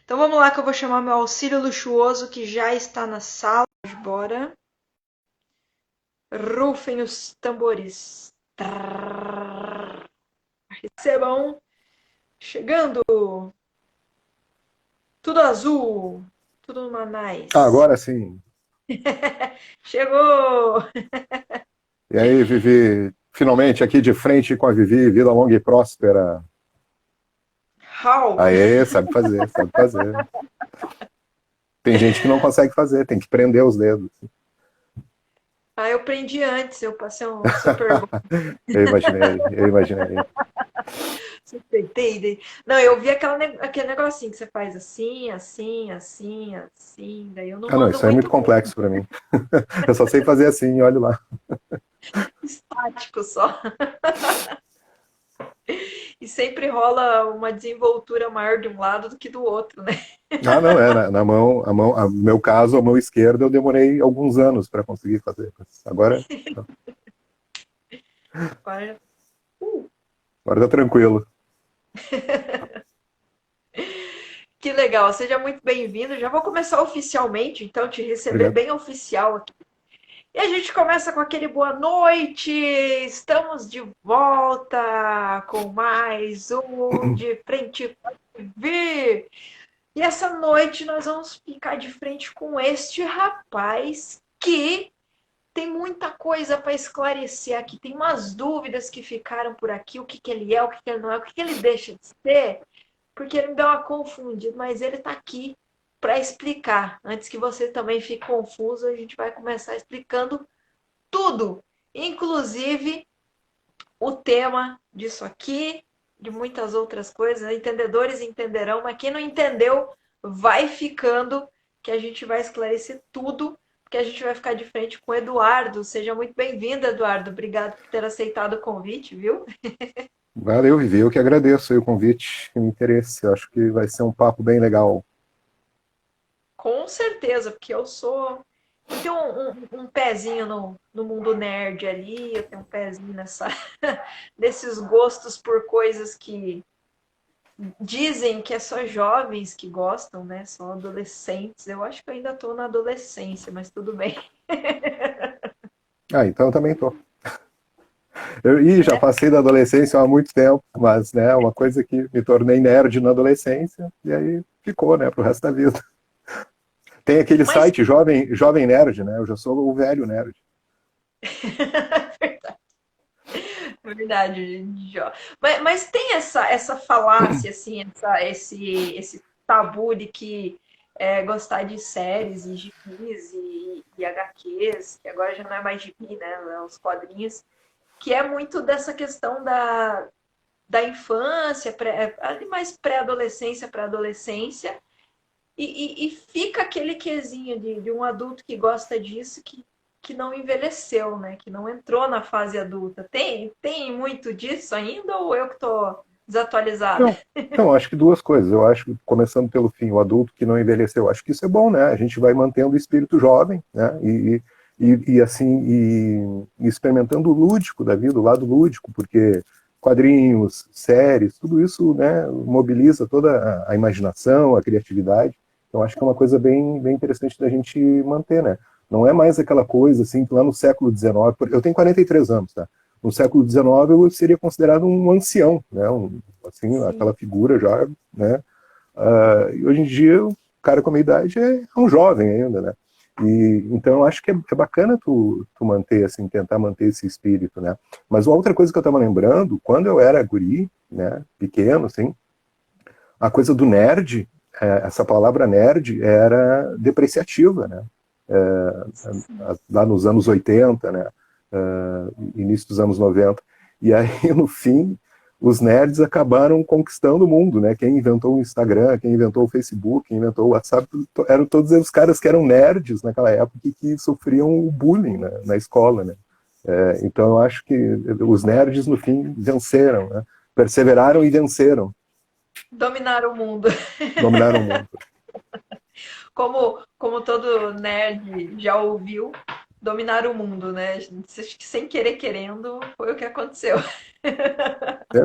Então vamos lá que eu vou chamar meu auxílio luxuoso que já está na sala. Bora. Rufem os tambores. Trrr. Recebam. Chegando. Tudo azul. Tudo numa Ah, nice. agora sim. Chegou! E aí, Vivi, finalmente aqui de frente com a Vivi, vida longa e próspera. How? Aê, sabe fazer, sabe fazer. Tem gente que não consegue fazer, tem que prender os dedos. Ah, eu prendi antes, eu passei um super bom. Eu imaginei, eu imaginei. Não, eu vi aquele negocinho que você faz assim, assim, assim, assim. Daí eu não Ah, não, mando isso aí é muito muito bem. complexo para mim. Eu só sei fazer assim, olha lá. Estático só. E sempre rola uma desenvoltura maior de um lado do que do outro, né? Ah, não, é, na mão, no meu caso, a mão esquerda, eu demorei alguns anos para conseguir fazer. Agora, Agora, agora tá tranquilo. que legal, seja muito bem-vindo. Já vou começar oficialmente, então, te receber Obrigado. bem oficial aqui. E a gente começa com aquele boa noite. Estamos de volta com mais um De Frente com a TV. E essa noite nós vamos ficar de frente com este rapaz que tem muita coisa para esclarecer aqui. Tem umas dúvidas que ficaram por aqui: o que, que ele é, o que, que ele não é, o que, que ele deixa de ser, porque ele me deu uma confundida, mas ele está aqui para explicar. Antes que você também fique confuso, a gente vai começar explicando tudo, inclusive o tema disso aqui, de muitas outras coisas. Entendedores entenderão, mas quem não entendeu, vai ficando, que a gente vai esclarecer tudo, porque a gente vai ficar de frente com o Eduardo. Seja muito bem-vindo, Eduardo. Obrigado por ter aceitado o convite, viu? Valeu, Vivi, eu que agradeço aí o convite e o interesse. Eu acho que vai ser um papo bem legal. Com certeza, porque eu sou. Eu tenho um pezinho no mundo nerd ali, eu tenho um pezinho nesses gostos por coisas que dizem que é só jovens que gostam, né? Só adolescentes. Eu acho que eu ainda estou na adolescência, mas tudo bem. Ah, então eu também tô. Já passei da adolescência há muito tempo, mas, né, uma coisa que me tornei nerd na adolescência, e aí ficou, né, pro resto da vida. Tem aquele Mas site Jovem Nerd, né, eu já sou o velho nerd. verdade, Jó. Mas tem essa falácia, assim, esse tabu de que gostar de séries e gibis e HQs, que agora já não é mais gibi, né? Os quadrinhos, que é muito dessa questão da infância, ali mais pré-adolescência para adolescência, e fica aquele quesinho de um adulto que gosta disso que não envelheceu, né? Que não entrou na fase adulta. Tem muito disso ainda ou eu que estou desatualizada? Não, não, acho que duas coisas. Eu acho que, começando pelo fim, o adulto que não envelheceu, acho que isso é bom, né? A gente vai mantendo o espírito jovem, né? E assim, e experimentando o lúdico da vida, o lado lúdico, porque quadrinhos, séries, tudo isso, né, mobiliza toda a imaginação, a criatividade. Então, acho que é uma coisa bem interessante da gente manter, né? Não é mais aquela coisa assim que lá no século XIX, eu tenho 43 anos, tá? No século XIX eu seria considerado um ancião, né? Assim, Sim. aquela figura já, né? E hoje em dia o cara com a minha idade é um jovem ainda, né? E então eu acho que é bacana tu manter assim, tentar manter esse espírito, né? Mas uma outra coisa que eu estava lembrando, quando eu era guri, né, pequeno, assim, a coisa do nerd, essa palavra nerd era depreciativa, né? Lá nos anos 80, né? Início dos anos 90. E aí, no fim, os nerds acabaram conquistando o mundo, né? Quem inventou o Instagram, quem inventou o Facebook, quem inventou o WhatsApp, eram todos os caras que eram nerds naquela época e que sofriam o bullying, né, na escola, né? Então eu acho que os nerds, no fim, venceram, né? Perseveraram e venceram, Dominar o mundo. dominaram o mundo. Como todo nerd já ouviu, dominar o mundo, né? Sem querer querendo, foi o que aconteceu.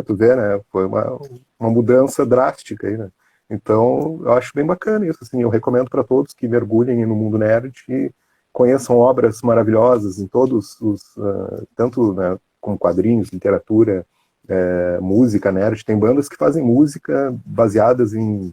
Tu vê, né? Foi uma mudança drástica aí, né? Então, eu acho bem bacana isso, assim, eu recomendo para todos que mergulhem no mundo nerd e conheçam obras maravilhosas em todos os, tanto, né, como quadrinhos, literatura, música nerd, tem bandas que fazem música baseadas em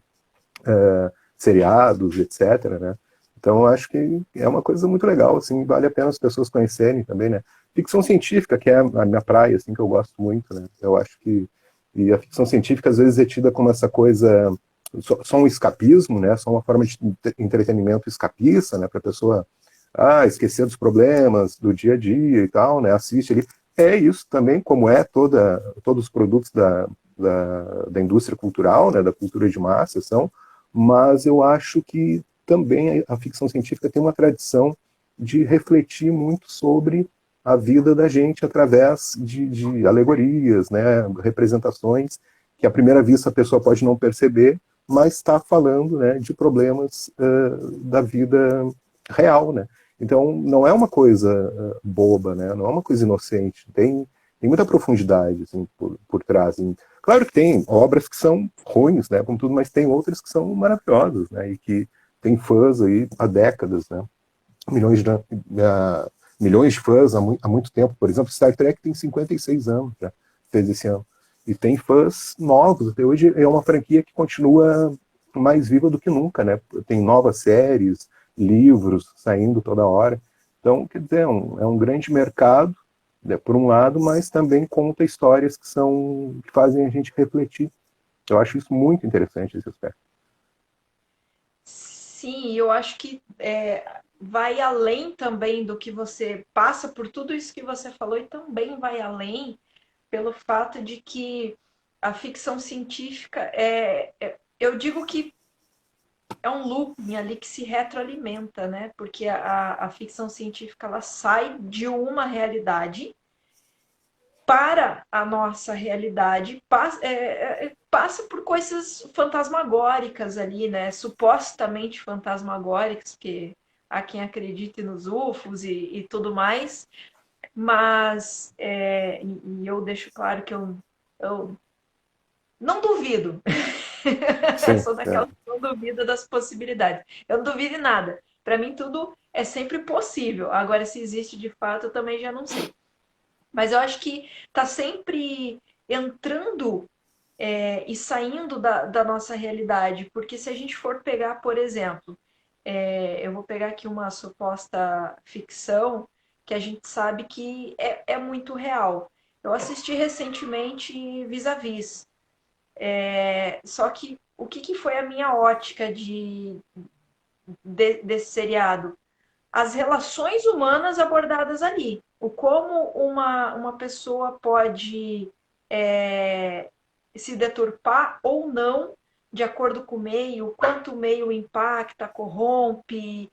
seriados, etc, né? Então, eu acho que é uma coisa muito legal, assim, vale a pena as pessoas conhecerem também, né? Ficção científica, que é a minha praia, assim, que eu gosto muito, né? Eu acho que e a ficção científica às vezes é tida como essa coisa só um escapismo, né? Só uma forma de entretenimento escapista, né? Para a pessoa esquecer dos problemas do dia a dia e tal, né? Assiste ali. É isso também, como é todos os produtos da indústria cultural, né? Da cultura de massa são, mas eu acho que também a ficção científica tem uma tradição de refletir muito sobre a vida da gente através de alegorias, né, representações que à primeira vista a pessoa pode não perceber, mas está falando, né, de problemas da vida real, né? Então não é uma coisa boba, né? Não é uma coisa inocente. Tem muita profundidade assim, por trás. Claro que tem obras que são ruins, né, como tudo, mas tem outras que são maravilhosas, né, e que tem fãs aí há décadas, né? Milhões de, milhões de fãs há muito tempo. Por exemplo, Star Trek tem 56 anos, já fez esse ano. E tem fãs novos. Até hoje é uma franquia que continua mais viva do que nunca, né? Tem novas séries, livros saindo toda hora. Então, quer dizer, é um grande mercado, né, por um lado, mas também conta histórias que fazem a gente refletir. Eu acho isso muito interessante, esse aspecto. Sim, eu acho que vai além também do que você passa por tudo isso que você falou e também vai além pelo fato de que a ficção científica eu digo que é um looping ali que se retroalimenta, né? Porque a ficção científica ela sai de uma realidade para a nossa realidade, passa por coisas fantasmagóricas ali, né? Supostamente fantasmagóricas, que há quem acredite nos UFOs e tudo mais, mas e eu deixo claro que eu não duvido. Eu Sim, sou daquela que não duvida das possibilidades. Eu não duvido de nada. Para mim, tudo é sempre possível. Agora, se existe de fato, eu também já não sei. Mas eu acho que está sempre entrando e saindo da nossa realidade. Porque se a gente for pegar, por exemplo, eu vou pegar aqui uma suposta ficção que a gente sabe que é muito real. Eu assisti recentemente Vis-a-Vis. Só que o que foi a minha ótica desse seriado? As relações humanas abordadas ali. O como uma pessoa pode se deturpar ou não de acordo com o meio, quanto o meio impacta, corrompe,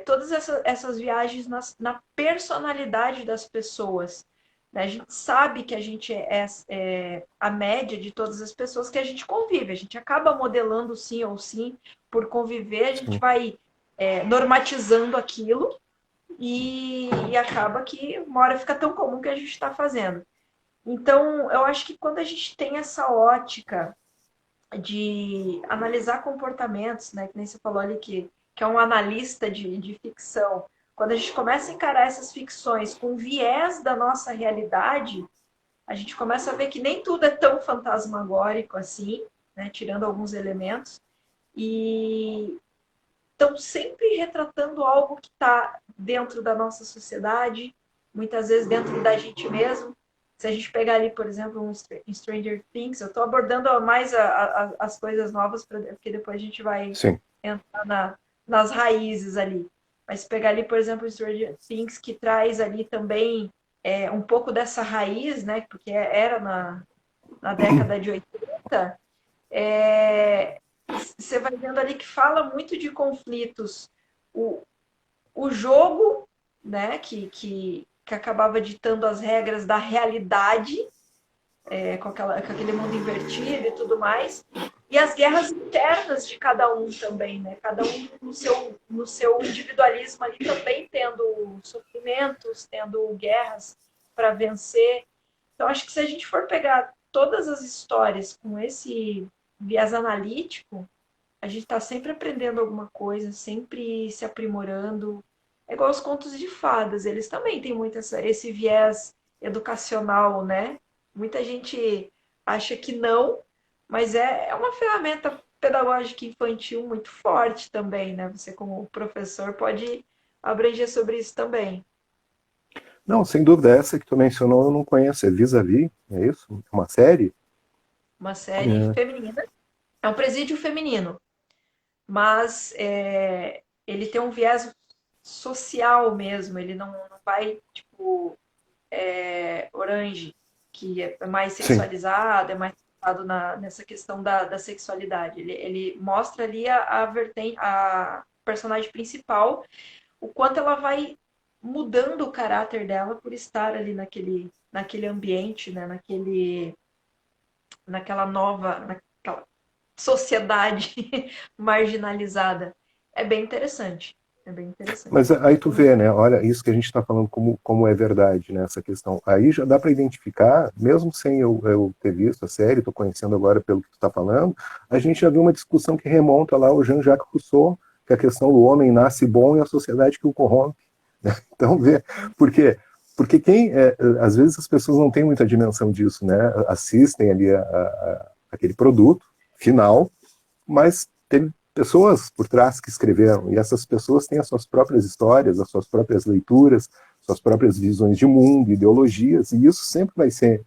todas essas viagens na personalidade das pessoas. Né? A gente sabe que a gente é a média de todas as pessoas que a gente convive. A gente acaba modelando sim ou sim por conviver, a gente sim, vai normatizando aquilo e acaba que uma hora fica tão comum que a gente está fazendo. Então, eu acho que quando a gente tem essa ótica de analisar comportamentos, né, que nem você falou ali que é um analista de ficção, quando a gente começa a encarar essas ficções com viés da nossa realidade, a gente começa a ver que nem tudo é tão fantasmagórico assim, né, tirando alguns elementos, e estão sempre retratando algo que está dentro da nossa sociedade, muitas vezes dentro da gente mesmo. Se a gente pegar ali, por exemplo, um Stranger Things, eu estou abordando mais as coisas novas, porque depois a gente vai sim. entrar nas raízes ali. Mas se pegar ali, por exemplo, Stranger Things, que traz ali também um pouco dessa raiz, né? Porque era na década de 80, você vai vendo ali que fala muito de conflitos. O, o jogo, né, que acabava ditando as regras da realidade, com aquele mundo invertido e tudo mais, e as guerras internas de cada um também, né? Cada um no seu individualismo ali também tendo sofrimentos, tendo guerras para vencer. Então, acho que se a gente for pegar todas as histórias com esse viés analítico, a gente está sempre aprendendo alguma coisa, sempre se aprimorando. É igual os contos de fadas, eles também têm muito esse viés educacional, né? Muita gente acha que não, mas é uma ferramenta pedagógica infantil muito forte também, né? Você, como professor, pode abranger sobre isso também. Não, sem dúvida, essa que tu mencionou eu não conheço, é Vis-a-Vis, é isso? É uma série? Uma série É, feminina, é um presídio feminino, mas ele tem um viés social mesmo, ele não vai, tipo, Orange, que é mais sim. sexualizado, é mais focado nessa questão da sexualidade. Ele mostra ali a personagem principal, o quanto ela vai mudando o caráter dela por estar ali naquele ambiente, né? Naquela nova, naquela sociedade marginalizada. É bem interessante. É bem interessante. Mas aí tu Recomendo. vê, né? Olha, isso que a gente está falando como é verdade, né? Essa questão. Aí já dá para identificar, mesmo sem eu ter visto a série, estou conhecendo agora pelo que tu está falando, a gente já viu uma discussão que remonta lá ao Jean-Jacques Rousseau, que é a questão do homem nasce bom e a sociedade que o corrompe. Então, vê, por quê? Porque às vezes as pessoas não têm muita dimensão disso, né? Assistem ali aquele produto final, mas tem pessoas por trás que escreveram, e essas pessoas têm as suas próprias histórias, as suas próprias leituras, suas próprias visões de mundo, ideologias, e isso sempre vai ser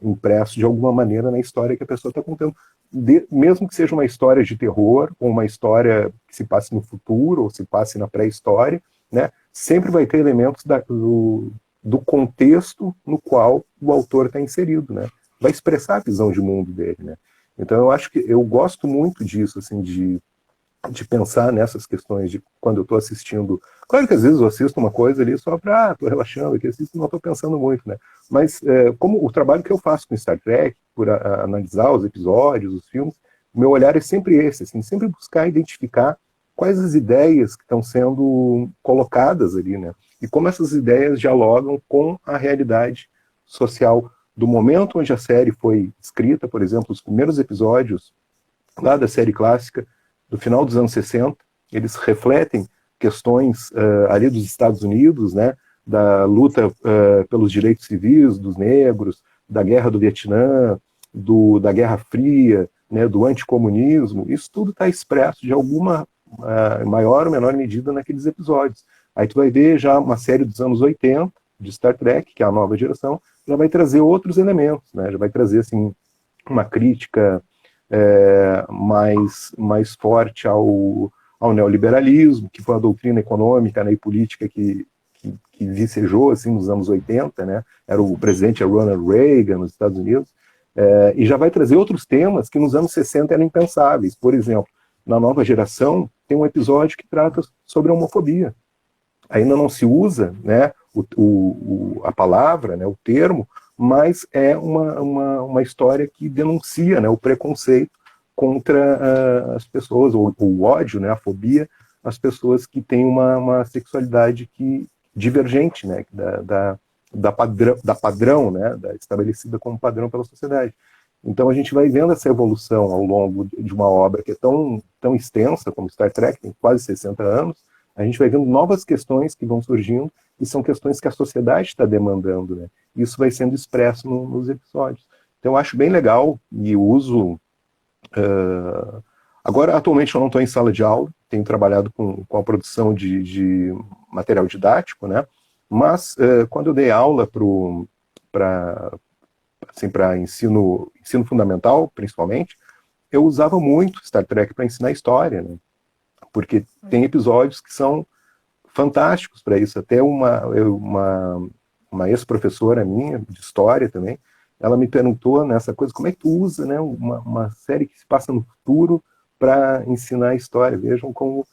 impresso de alguma maneira na história que a pessoa está contando. Mesmo que seja uma história de terror, ou uma história que se passe no futuro, ou se passe na pré-história, né, sempre vai ter elementos do contexto no qual o autor está inserido, né? Vai expressar a visão de mundo dele, né? Então eu acho que eu gosto muito disso, assim, de pensar nessas questões de quando eu estou assistindo. Claro que às vezes eu assisto uma coisa ali só para, estou relaxando aqui, assisto, não estou pensando muito, né? Mas como o trabalho que eu faço com Star Trek, por analisar os episódios, os filmes, o meu olhar é sempre esse, assim, sempre buscar identificar quais as ideias que estão sendo colocadas ali, né? E como essas ideias dialogam com a realidade social do momento onde a série foi escrita, por exemplo, os primeiros episódios lá da série clássica, do final dos anos 60, eles refletem questões ali dos Estados Unidos, né, da luta pelos direitos civis dos negros, da guerra do Vietnã, da Guerra Fria, né, do anticomunismo. Isso tudo está expresso de alguma maior ou menor medida naqueles episódios. Aí tu vai ver já uma série dos anos 80 de Star Trek, que é a nova geração, já vai trazer outros elementos, né? Já vai trazer assim uma crítica mais forte ao neoliberalismo, que foi a doutrina econômica, né, e política que vicejou assim, nos anos 80, né? Era o presidente Ronald Reagan nos Estados Unidos, e já vai trazer outros temas que nos anos 60 eram impensáveis. Por exemplo, na nova geração, tem um episódio que trata sobre a homofobia. Ainda não se usa, né, a palavra, né, o termo, mas é uma história que denuncia, né, o preconceito contra as pessoas, o ódio, né, a fobia às pessoas que têm uma sexualidade divergente, né, da padrão, né, estabelecida como padrão pela sociedade. Então a gente vai vendo essa evolução ao longo de uma obra que é tão extensa como Star Trek, tem quase 60 anos, a gente vai vendo novas questões que vão surgindo e são questões que a sociedade está demandando, né? Isso vai sendo expresso nos episódios. Então eu acho bem legal e uso. Agora, atualmente, eu não estou em sala de aula, tenho trabalhado com a produção de material didático, né? Mas quando eu dei aula para ensino fundamental, principalmente, eu usava muito Star Trek para ensinar história, né? Porque tem episódios que são fantásticos para isso. Até uma ex-professora minha, de história também, ela me perguntou nessa coisa, como é que tu usa, né, uma série que se passa no futuro para ensinar história? Vejam como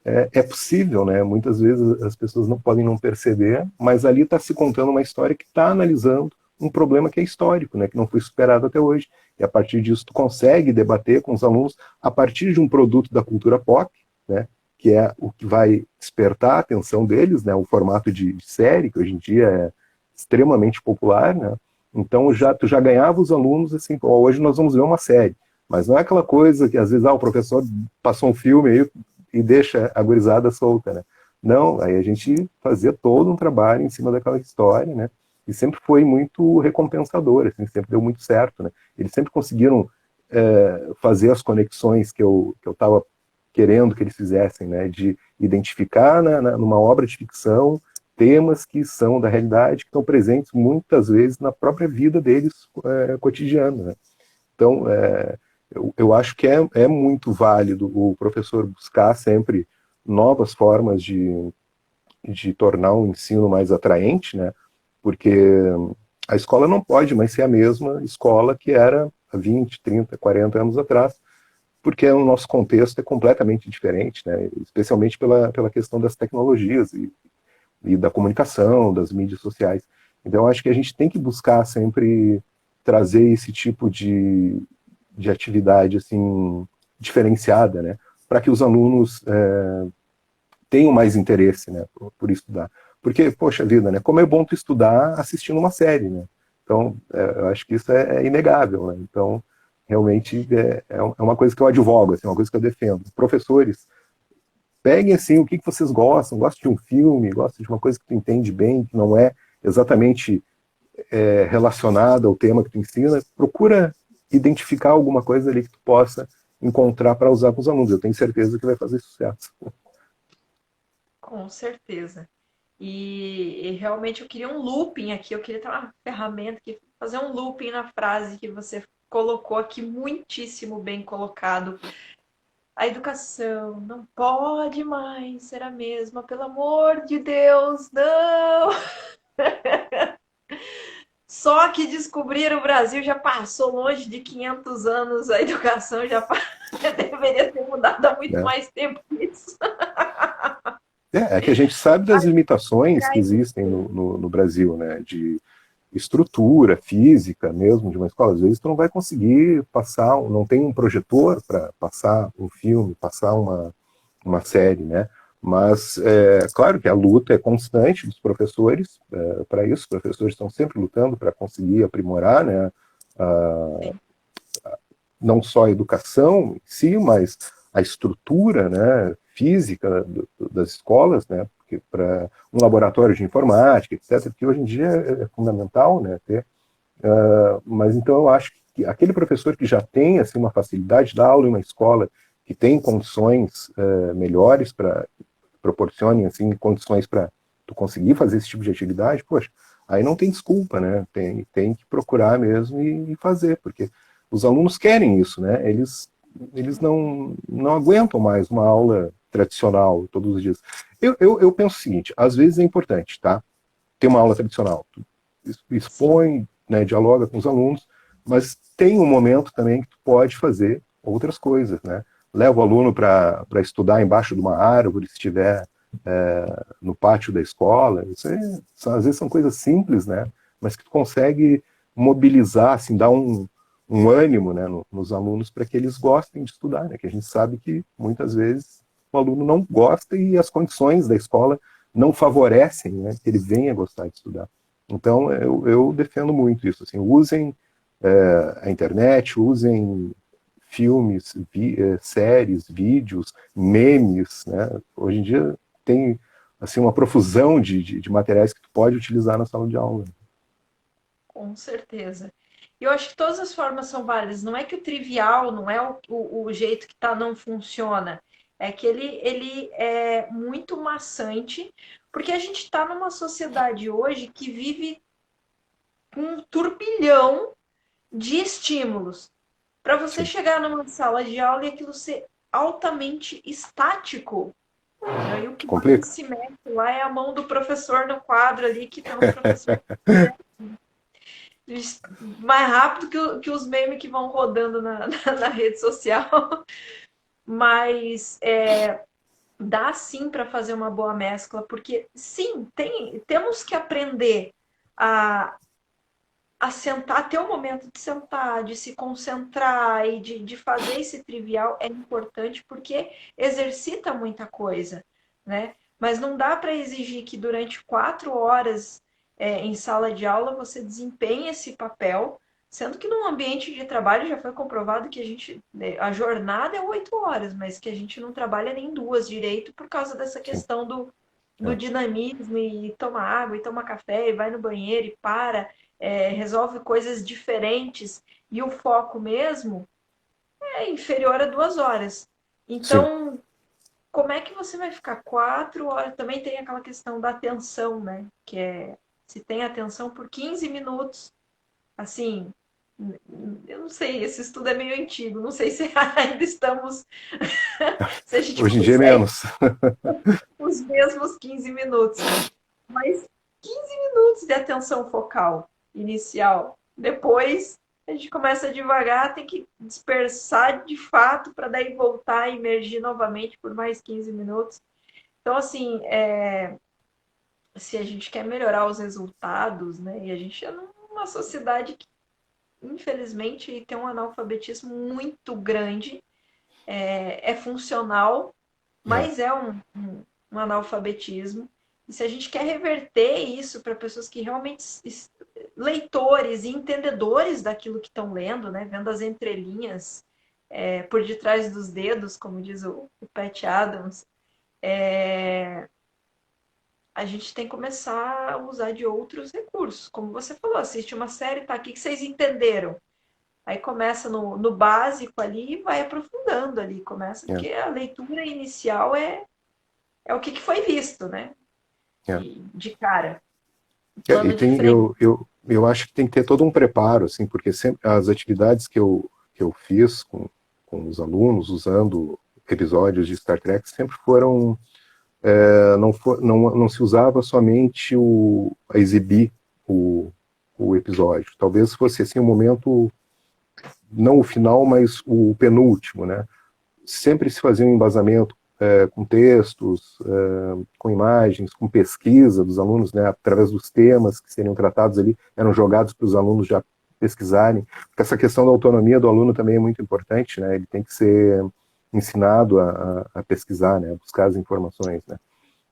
é possível, né? Muitas vezes as pessoas não podem não perceber, mas ali está se contando uma história que está analisando um problema que é histórico, né, que não foi superado até hoje. E a partir disso tu consegue debater com os alunos a partir de um produto da cultura pop, né, que é o que vai despertar a atenção deles, né, o formato de série, que hoje em dia é extremamente popular, né? Então tu já ganhava os alunos assim, hoje nós vamos ver uma série. Mas não é aquela coisa que às vezes o professor passou um filme aí e deixa a gurizada solta, né? Não, aí a gente fazia todo um trabalho em cima daquela história, né? E sempre foi muito recompensador, assim, sempre deu muito certo, né? Eles sempre conseguiram fazer as conexões que eu estava querendo que eles fizessem, né? De identificar numa obra de ficção temas que são da realidade, que estão presentes muitas vezes na própria vida deles cotidiana, né? Então, eu acho que é muito válido o professor buscar sempre novas formas de tornar o ensino mais atraente, né? Porque a escola não pode mais ser a mesma escola que era há 20, 30, 40 anos atrás, porque o nosso contexto é completamente diferente, né? Especialmente pela questão das tecnologias e da comunicação, das mídias sociais. Então, eu acho que a gente tem que buscar sempre trazer esse tipo de atividade assim diferenciada, né? Para que os alunos tenham mais interesse, né? Por estudar. Porque, poxa vida, né? Como é bom tu estudar assistindo uma série, né? Então, eu acho que isso é inegável, né? Então, realmente é uma coisa que eu advogo, assim, uma coisa que eu defendo. Professores, peguem assim o que vocês gostam, gostam de um filme, gostam de uma coisa que tu entende bem, que não é exatamente relacionada ao tema que tu ensina, procura identificar alguma coisa ali que tu possa encontrar para usar com os alunos. Eu tenho certeza que vai fazer sucesso. Com certeza. E realmente eu queria um looping aqui, eu queria ter uma ferramenta que fazer um looping na frase que você colocou aqui, muitíssimo bem colocado. A educação não pode mais ser a mesma, pelo amor de Deus, não! Só que descobrir o Brasil já passou longe de 500 anos, a educação já deveria ter mudado há muito Né? mais tempo que isso. É que a gente sabe das limitações que existem no Brasil, né? De estrutura física mesmo de uma escola. Às vezes tu não vai conseguir passar, não tem um projetor para passar um filme, passar uma série, né? Mas claro que a luta é constante dos professores para isso. Os professores estão sempre lutando para conseguir aprimorar, né? A, não só a educação em si, mas a estrutura, né, física das escolas, né? Porque para um laboratório de informática, etc., que hoje em dia é fundamental, né, ter. Mas então eu acho que aquele professor que já tem assim uma facilidade da aula em uma escola que tem condições melhores para proporcionem assim condições para tu conseguir fazer esse tipo de atividade, poxa, aí não tem desculpa, né? Tem que procurar mesmo e fazer, porque os alunos querem isso, né? Eles não aguentam mais uma aula tradicional todos os dias. Eu penso o seguinte, às vezes é importante, tá? Ter uma aula tradicional. Tu Sim, expõe, né, dialoga com os alunos, mas tem um momento também que tu pode fazer outras coisas, né? Leva o aluno para estudar embaixo de uma árvore, se estiver no pátio da escola. Isso às vezes são coisas simples, né? Mas que tu consegue mobilizar, assim, dar um ânimo, né, nos alunos para que eles gostem de estudar, né? Que a gente sabe que muitas vezes o aluno não gosta e as condições da escola não favorecem, né, que ele venha gostar de estudar. Então, eu defendo muito isso. Assim, usem a internet, usem filmes, séries, vídeos, memes. Né? Hoje em dia tem assim, uma profusão de materiais que tu pode utilizar na sala de aula. com certeza. E eu acho que todas as formas são válidas. Não é que o trivial, não é o jeito que tá, não funciona. É que ele é muito maçante, porque a gente está numa sociedade hoje que vive um turbilhão de estímulos. Para você Sim. chegar numa sala de aula e aquilo ser altamente estático, e o que mais Complica? se mexe lá é a mão do professor no quadro ali, que tem uns professores mais rápido que os memes que vão rodando na rede social. Mas dá sim para fazer uma boa mescla, porque sim, temos que aprender a, a sentar, ter um momento de sentar, de se concentrar e de fazer esse trivial é importante porque exercita muita coisa, né? Mas não dá para exigir que durante 4 horas em sala de aula você desempenhe esse papel, Sendo que num ambiente de trabalho já foi comprovado que a jornada é 8 horas, mas que a gente não trabalha nem duas direito por causa dessa Sim. questão do É. dinamismo e toma água e toma café e vai no banheiro e para, resolve coisas diferentes e o foco mesmo é inferior a 2 horas. Sim. Então, como é que você vai ficar 4 horas? Também tem aquela questão da atenção, né? Que é se tem atenção por 15 minutos, assim, eu não sei, esse estudo é meio antigo, não sei se ainda estamos, se a gente Hoje em dia é consegue menos. os mesmos 15 minutos, mas 15 minutos de atenção focal inicial. Depois a gente começa devagar, tem que dispersar de fato para daí voltar e emergir novamente por mais 15 minutos. Então, assim, se a gente quer melhorar os resultados, né, e a gente é numa sociedade que, infelizmente, tem um analfabetismo muito grande, é funcional, É. mas é um analfabetismo. E se a gente quer reverter isso para pessoas que realmente, leitores e entendedores daquilo que estão lendo, né, vendo as entrelinhas por detrás dos dedos, como diz o Pat Adams, a gente tem que começar a usar de outros recursos. Como você falou, assiste uma série, tá, o que vocês entenderam? Aí começa no básico ali e vai aprofundando ali. Começa, É. porque a leitura inicial é o que foi visto, né? É. De cara, E plano de tem, frente. eu acho que tem que ter todo um preparo, assim, porque sempre as atividades que eu fiz com os alunos, usando episódios de Star Trek, sempre foram. Não se usava somente a exibir o, o episódio. Talvez fosse assim um momento, não o final, mas o penúltimo, né? Sempre se fazia um embasamento com textos, com imagens, com pesquisa dos alunos, né, através dos temas que seriam tratados ali, eram jogados para os alunos já pesquisarem. Porque essa questão da autonomia do aluno também é muito importante, né? Ele tem que ser ensinado a pesquisar, né, a buscar as informações, né?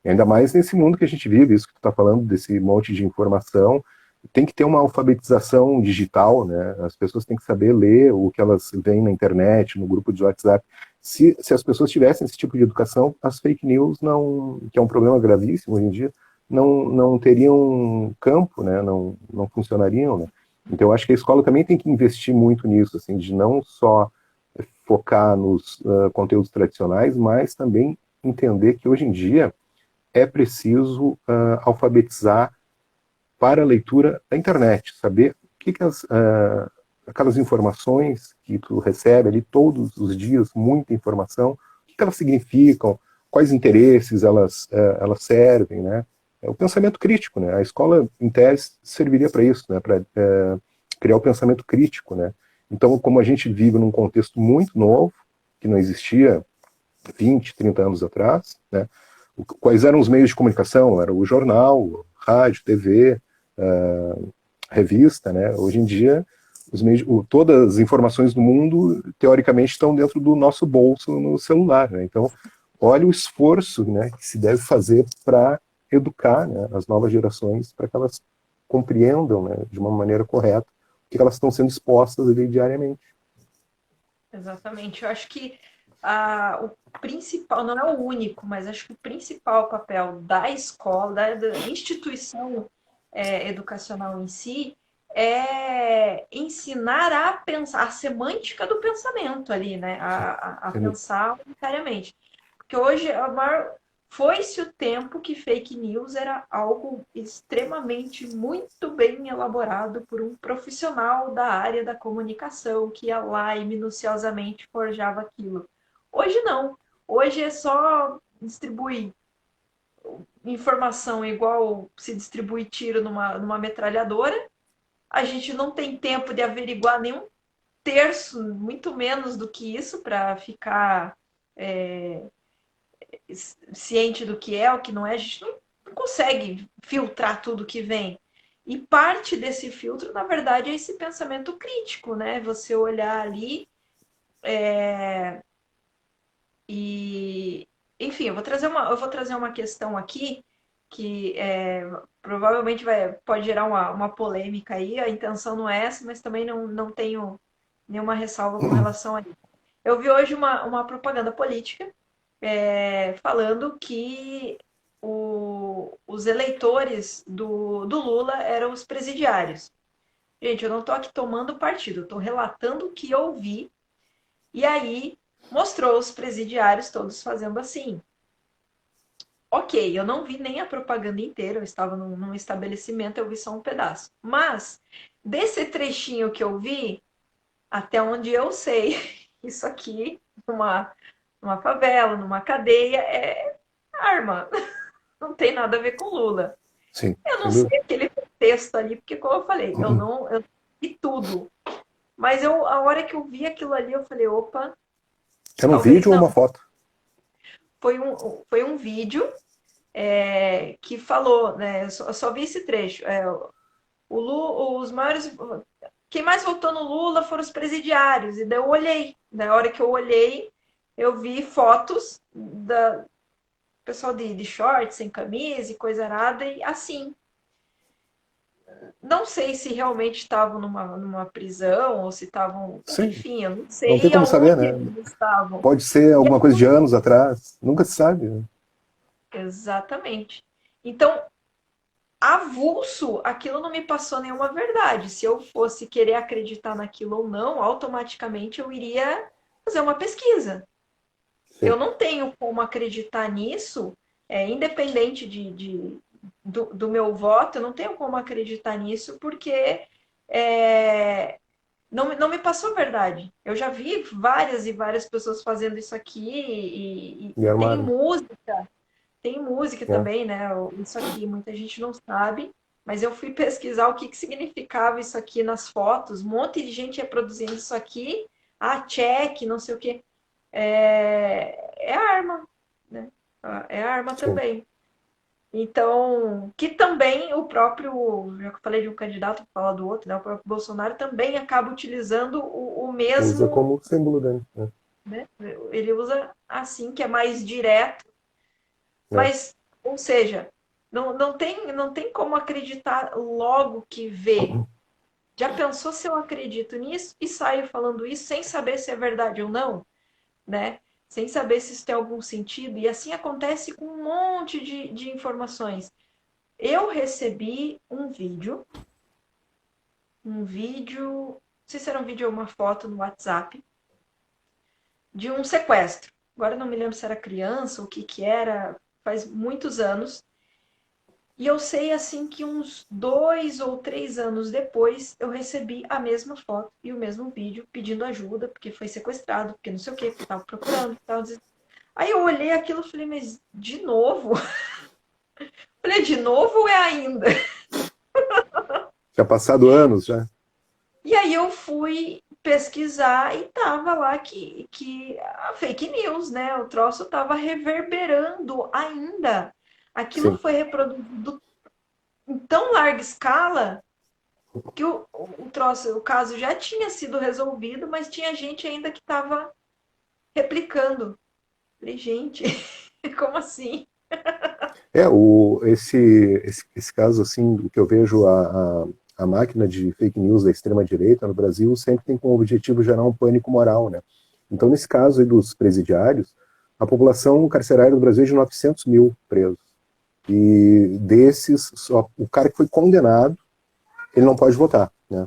E ainda mais nesse mundo que a gente vive, isso que tu está falando, desse monte de informação, tem que ter uma alfabetização digital, né? As pessoas têm que saber ler o que elas veem na internet, no grupo de WhatsApp. Se as pessoas tivessem esse tipo de educação, as fake news, não, que é um problema gravíssimo hoje em dia, não teriam campo, né? Não funcionariam, né? Então, eu acho que a escola também tem que investir muito nisso, assim, de não só focar nos conteúdos tradicionais, mas também entender que hoje em dia é preciso alfabetizar para a leitura da internet, saber o que aquelas informações que tu recebe ali todos os dias, muita informação, o que elas significam, quais interesses elas servem, né? É o pensamento crítico, né? A escola, em tese, serviria para isso, né? Para criar o pensamento crítico, né? Então, como a gente vive num contexto muito novo, que não existia 20, 30 anos atrás, né? Quais eram os meios de comunicação? Era o jornal, rádio, TV, revista, né? Hoje em dia, todas as informações do mundo, teoricamente, estão dentro do nosso bolso no celular, né? Então, olha o esforço, né, que se deve fazer para educar, né, as novas gerações, para que elas compreendam, né, de uma maneira correta o que elas estão sendo expostas ali diariamente. Exatamente. Eu acho que o principal, não é o único, mas acho que o principal papel da escola, da instituição educacional em si, é ensinar a pensar, a semântica do pensamento ali, né? A pensar unitariamente. Porque hoje foi-se o tempo que fake news era algo extremamente muito bem elaborado por um profissional da área da comunicação que ia lá e minuciosamente forjava aquilo. Hoje não. Hoje é só distribuir informação igual se distribui tiro numa metralhadora. A gente não tem tempo de averiguar nenhum terço, muito menos do que isso, para ficar ciente do que é, o que não é, a gente não consegue filtrar tudo que vem. E parte desse filtro, na verdade, é esse pensamento crítico, né? Você olhar ali e. Enfim, eu vou trazer uma questão aqui que provavelmente pode gerar uma polêmica aí, a intenção não é essa, mas também não tenho nenhuma ressalva com relação a isso. Eu vi hoje uma propaganda política falando que os eleitores do Lula eram os presidiários. Gente, eu não estou aqui tomando partido, eu estou relatando o que eu vi, e aí mostrou os presidiários todos fazendo assim. Ok, eu não vi nem a propaganda inteira, eu estava num estabelecimento, eu vi só um pedaço. Mas, desse trechinho que eu vi, até onde eu sei, isso aqui, numa favela, numa cadeia, é arma. Não tem nada a ver com Lula. Sim, Eu não sem sei dúvida. aquele contexto ali, porque como eu falei, eu vi tudo. Mas a hora que eu vi aquilo ali, eu falei, opa, Era um talvez vídeo ou não. uma foto? Foi um vídeo que falou, né? Eu só vi esse trecho. Os maiores. Quem mais votou no Lula foram os presidiários. E daí eu olhei. Na hora que eu olhei, eu vi fotos da pessoal de shorts, sem camisa e coisa arada, e assim. Não sei se realmente estavam numa prisão ou se estavam. Sim, Enfim, eu não não tem sei como saber, aonde né? eles estavam. Pode ser E alguma coisa de anos atrás, nunca se sabe, né? exatamente. Então, avulso, aquilo não me passou nenhuma verdade. Se eu fosse querer acreditar naquilo ou não, automaticamente eu iria fazer uma pesquisa. Eu Sim. não tenho como acreditar nisso, independente do meu voto, eu não tenho como acreditar nisso, porque não me passou verdade. Eu já vi várias e várias pessoas fazendo isso aqui, e E tem armaram. música. Tem música Né? também, né? Isso aqui muita gente não sabe, mas eu fui pesquisar o que significava isso aqui nas fotos. Um monte de gente reproduzindo isso aqui. Ah, check, não sei o quê. É arma, né? É arma Sim. também. Então, que também o próprio, já que eu falei de um candidato para falar do outro, né? O próprio Bolsonaro também acaba utilizando o Usa mesmo, como símbolo dele. Né? né? Ele usa assim, que é mais direto. É. Mas, ou seja, não tem como acreditar logo que vê. Já pensou se eu acredito nisso e saio falando isso sem saber se é verdade ou não, né? Sem saber se isso tem algum sentido. E assim acontece com um monte de informações. Eu recebi não sei se era um vídeo ou uma foto no WhatsApp, de um sequestro. Agora não me lembro se era criança ou o que que era, faz muitos anos. E eu sei assim que uns 2 ou 3 anos depois eu recebi a mesma foto e o mesmo vídeo pedindo ajuda, porque foi sequestrado, porque não sei o que, porque estava procurando. Aí eu olhei aquilo e falei, mas de novo? Falei, de novo ou é ainda? Já passado anos já. E aí eu fui pesquisar e tava lá que a fake news, né? O troço tava reverberando ainda. Aquilo Sim. foi reproduzido em tão larga escala que o caso já tinha sido resolvido, mas tinha gente ainda que estava replicando. Falei, gente, como assim? Esse caso, assim, o que eu vejo a máquina de fake news da extrema-direita no Brasil sempre tem como objetivo gerar um pânico moral, né? Então, nesse caso aí dos presidiários, a população carcerária do Brasil é de 900 mil presos. E desses, só o cara que foi condenado, ele não pode votar, né?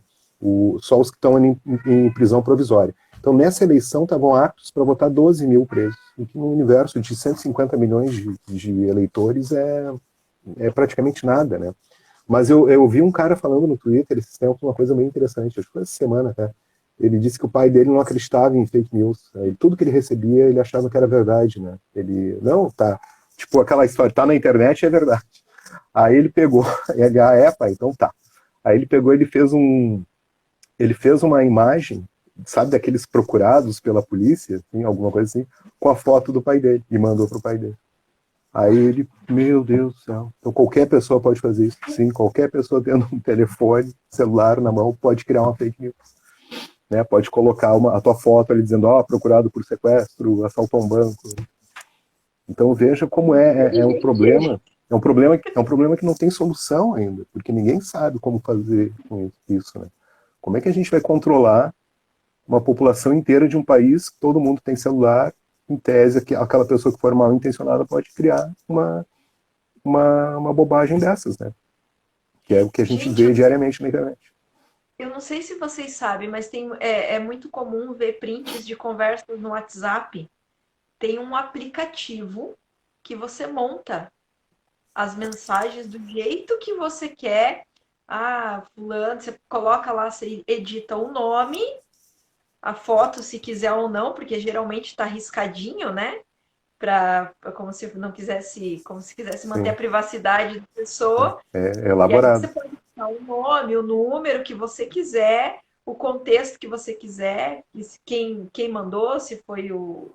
Só os que estão em prisão provisória. Então, nessa eleição, estavam aptos para votar 12 mil presos, o que no universo de 150 milhões de eleitores é praticamente nada, né? Mas eu vi um cara falando no Twitter esses tempos uma coisa meio interessante, acho que foi essa semana, tá? Ele disse que o pai dele não acreditava em fake news. Tudo que ele recebia, ele achava que era verdade, né? Ele, não, tá. Tipo, aquela história, tá na internet, é verdade. Aí ele pegou, pai, então tá. Aí ele pegou, ele fez uma imagem, sabe, daqueles procurados pela polícia, assim, alguma coisa assim, com a foto do pai dele, e mandou pro pai dele. Aí ele, meu Deus do céu. Então qualquer pessoa pode fazer isso. Sim, qualquer pessoa tendo um telefone, celular na mão, pode criar uma fake news. Né? Pode colocar a tua foto ali dizendo, procurado por sequestro, assaltou um banco. Então veja como é um Inteligente problema. ele. é um problema que não tem solução ainda, porque ninguém sabe como fazer com isso, né? Como é que a gente vai controlar uma população inteira de um país que todo mundo tem celular, em tese, que aquela pessoa que for mal intencionada pode criar uma bobagem dessas, né? Que é o que a gente Gente, vê diariamente na internet. eu não sei se vocês sabem, mas é muito comum ver prints de conversas no WhatsApp. Tem um aplicativo que você monta as mensagens do jeito que você quer. Ah, fulano, você coloca lá, você edita o nome, a foto, se quiser ou não, porque geralmente está riscadinho, né? Como se não quisesse, como se quisesse manter a Sim, privacidade da pessoa. é E aí você elaborado. pode botar o nome, o número que você quiser, o contexto que você quiser, quem mandou, se foi o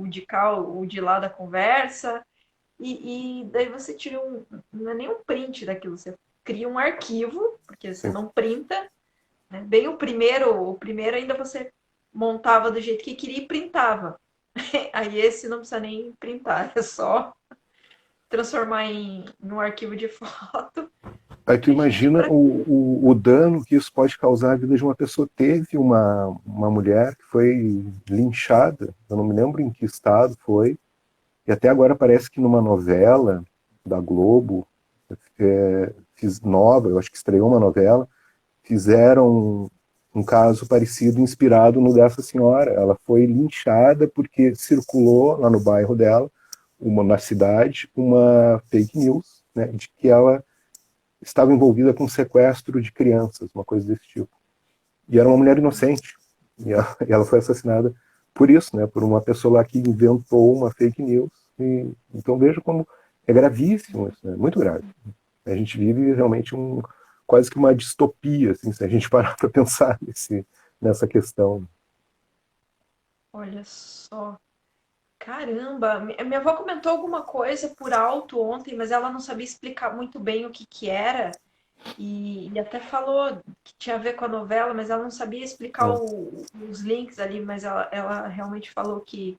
de cá, o de lá da conversa. E daí você tira não é nem um print daquilo, você cria um arquivo, porque você Sim. não printa, né? Bem o primeiro ainda você montava do jeito que queria e printava. Aí esse não precisa nem printar, é só transformar em um arquivo de foto. Aí tu E, gente, imagina o dano que isso pode causar à vida de uma pessoa. Teve uma mulher que foi linchada, eu não me lembro em que estado foi, e até agora parece que numa novela da Globo, nova, eu acho que estreou uma novela, fizeram um caso parecido, inspirado no dessa senhora. Ela foi linchada porque circulou lá no bairro dela, na cidade, uma fake news, né, de que ela estava envolvida com sequestro de crianças, uma coisa desse tipo. E era uma mulher inocente. E ela foi assassinada por isso, né, por uma pessoa lá que inventou uma fake news. Então veja como é gravíssimo isso, né, muito grave. A gente vive realmente quase que uma distopia, assim, se a gente parar para pensar nessa questão. olha só. Caramba, minha avó comentou alguma coisa por alto ontem, mas ela não sabia explicar muito bem o que que era. E até falou que tinha a ver com a novela, mas ela não sabia explicar Né? os links ali, mas ela realmente falou que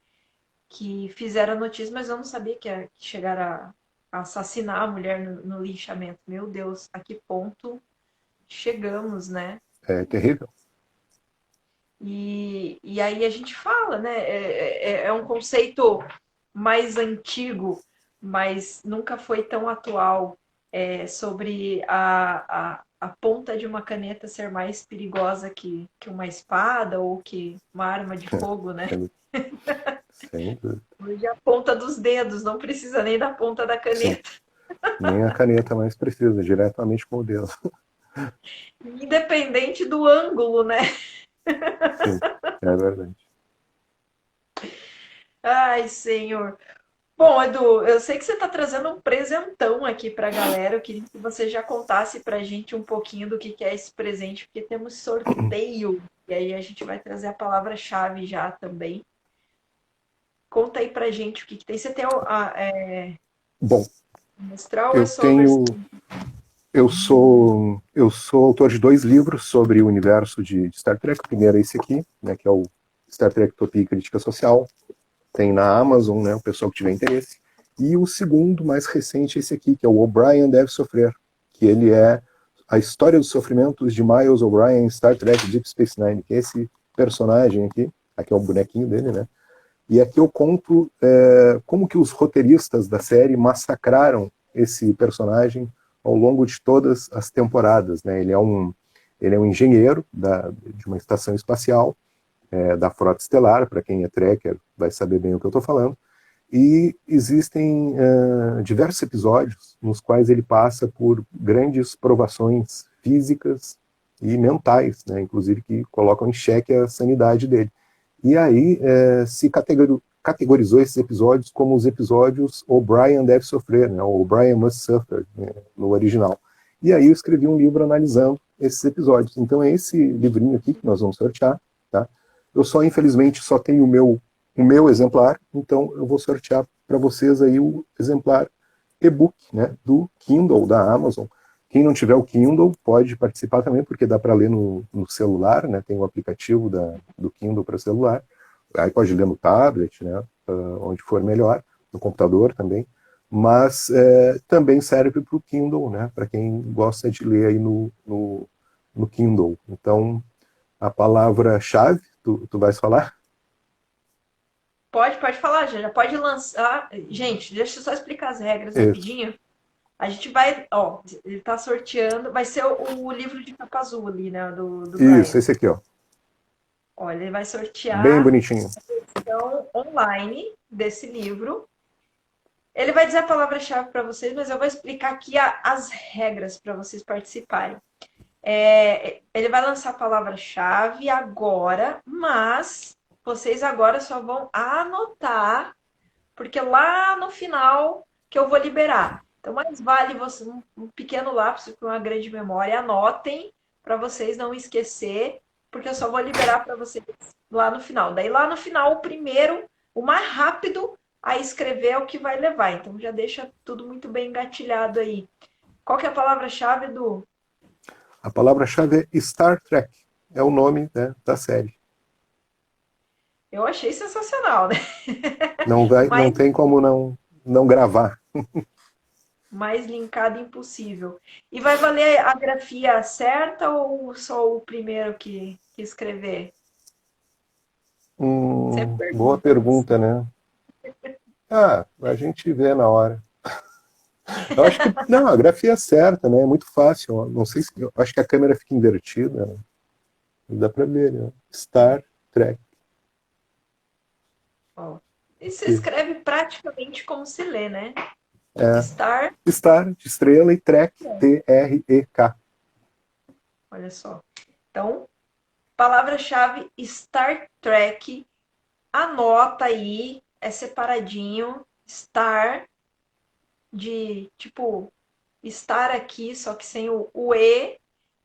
fizeram a notícia, mas eu não sabia que chegaram a assassinar a mulher no linchamento. Meu Deus, a que ponto chegamos, né? É terrível. E aí a gente fala, né? É um conceito mais antigo, mas nunca foi tão atual, sobre a ponta de uma caneta ser mais perigosa que uma espada ou que uma arma de fogo, né? Sem, sem dúvida. Hoje é a ponta dos dedos, não precisa nem da ponta da Sim. caneta. Nem a caneta mais precisa, diretamente com o dedo. Independente do ângulo, né? Sim, é verdade. Ai, senhor. Bom, Edu, eu sei que você está trazendo um presentão aqui para a galera. Eu queria que você já contasse para a gente um pouquinho do que é esse presente, porque temos sorteio. E aí a gente vai trazer a palavra-chave já também. Conta aí para a gente o que tem. Você tem Bom, mestral ou é eu só a versão? tenho. Eu sou autor de 2 livros sobre o universo de Star Trek. O primeiro é esse aqui, né, que é o Star Trek Utopia e Crítica Social. Tem na Amazon, né, o pessoal que tiver interesse. E o segundo, mais recente, é esse aqui, que é o O'Brien Deve Sofrer, que ele é a história dos sofrimentos de Miles O'Brien em Star Trek Deep Space Nine, que é esse personagem aqui é o bonequinho dele, né? E aqui eu conto como que os roteiristas da série massacraram esse personagem ao longo de todas as temporadas, né? Ele é um engenheiro de uma estação espacial, da Frota Estelar. Para quem é trekker vai saber bem o que eu estou falando. E existem diversos episódios nos quais ele passa por grandes provações físicas e mentais, né, inclusive que colocam em xeque a sanidade dele. E aí se categorizou esses episódios como os episódios O'Brien Deve Sofrer, né, ou O'Brien Must Suffer, né, no original. E aí eu escrevi um livro analisando esses episódios. Então é esse livrinho aqui que nós vamos sortear, tá? Eu infelizmente, só tenho o meu exemplar, então eu vou sortear para vocês aí o exemplar e-book, né, do Kindle da Amazon. Quem não tiver o Kindle pode participar também, porque dá para ler no celular, né, tem o aplicativo do Kindle para celular. Aí pode ler no tablet, né, onde for melhor, no computador também. mas também serve para o Kindle, né? Para quem gosta de ler aí no Kindle. Então, a palavra-chave, tu vais falar? Pode falar, já pode lançar. Gente, deixa eu só explicar as regras Isso, rapidinho. A gente vai, ó, ele tá sorteando, vai ser o livro de capa azul ali, né, do isso, Brian. esse aqui, ó. Olha, ele vai Bem sortear bonitinho. então online desse livro. Ele vai dizer a palavra-chave para vocês, mas eu vou explicar aqui as regras para vocês participarem. Ele vai lançar a palavra-chave agora, mas vocês agora só vão anotar, porque lá no final que eu vou liberar. Então, mais vale você um pequeno lápis para uma grande memória. Anotem para vocês não esquecer, porque eu só vou liberar para vocês lá no final. Daí, lá no final, o primeiro, o mais rápido a escrever é o que vai levar. Então, já deixa tudo muito bem engatilhado aí. Qual que é a palavra-chave, Edu? A palavra-chave é Star Trek. É o nome, né, da série. Eu achei sensacional, né? Não Mais, tem como não gravar. mais linkado impossível. E vai valer a grafia certa ou só o primeiro que escrever? Sempre Boa pergunta isso. pergunta, né? Ah, a gente vê na hora. Eu acho que, não, a grafia é certa, né? É muito fácil. Não sei se, eu acho que a câmera fica invertida, né? Dá pra ver, né? Star Trek. Ó. E se Que escreve praticamente como se lê, né? é Star, Star de estrela e Trek, Trek. olha só. Então, palavra-chave Star Trek. Anota aí, é separadinho. Star de tipo estar aqui, só que sem o E.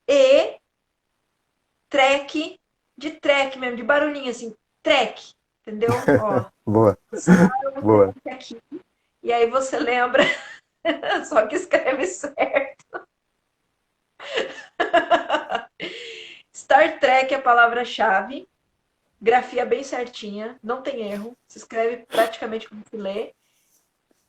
E Trek de Trek mesmo, de barulhinho assim. Trek, entendeu? Ó, Boa, Star boa. aqui. E aí você lembra, só que escreve certo. Star Trek é a palavra-chave. Grafia bem certinha, não tem erro. Se escreve praticamente como se lê.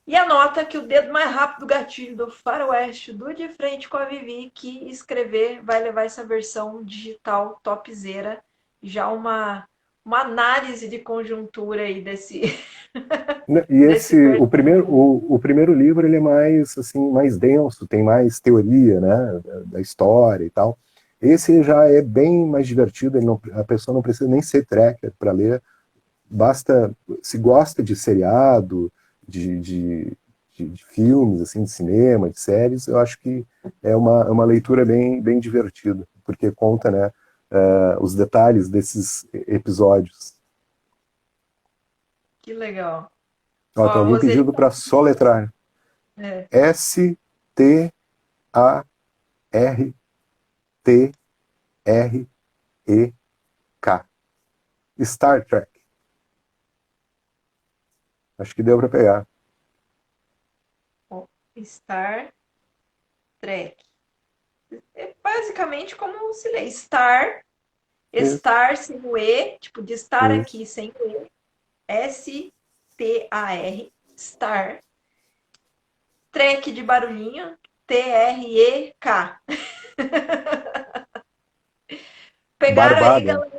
E anota que o dedo mais rápido do gatilho do faroeste, do de frente com a Vivi, que escrever vai levar essa versão digital topzera. Já uma análise de conjuntura aí Né, e desse o primeiro livro, ele é mais, assim, mais denso, tem mais teoria, né, da história e tal. Esse já é bem mais divertido, a pessoa não precisa nem ser tracker para ler, basta, se gosta de seriado, de, de, de filmes, assim, de cinema, de séries, eu acho que é uma leitura bem divertida, porque conta, né, os detalhes desses episódios. Que legal. Ó, Ó, tem a alguém Roseli. pedindo para soletrar. É, Startrek. Star Trek. Acho que deu para pegar. ó, Star Trek. É basicamente como se lê. Star, Isso, estar sem o E, tipo de estar isso. aqui sem o E. S-T-A-R, Star. Trek de barulhinho, T-R-E-K. Pegaram aí, Barbada.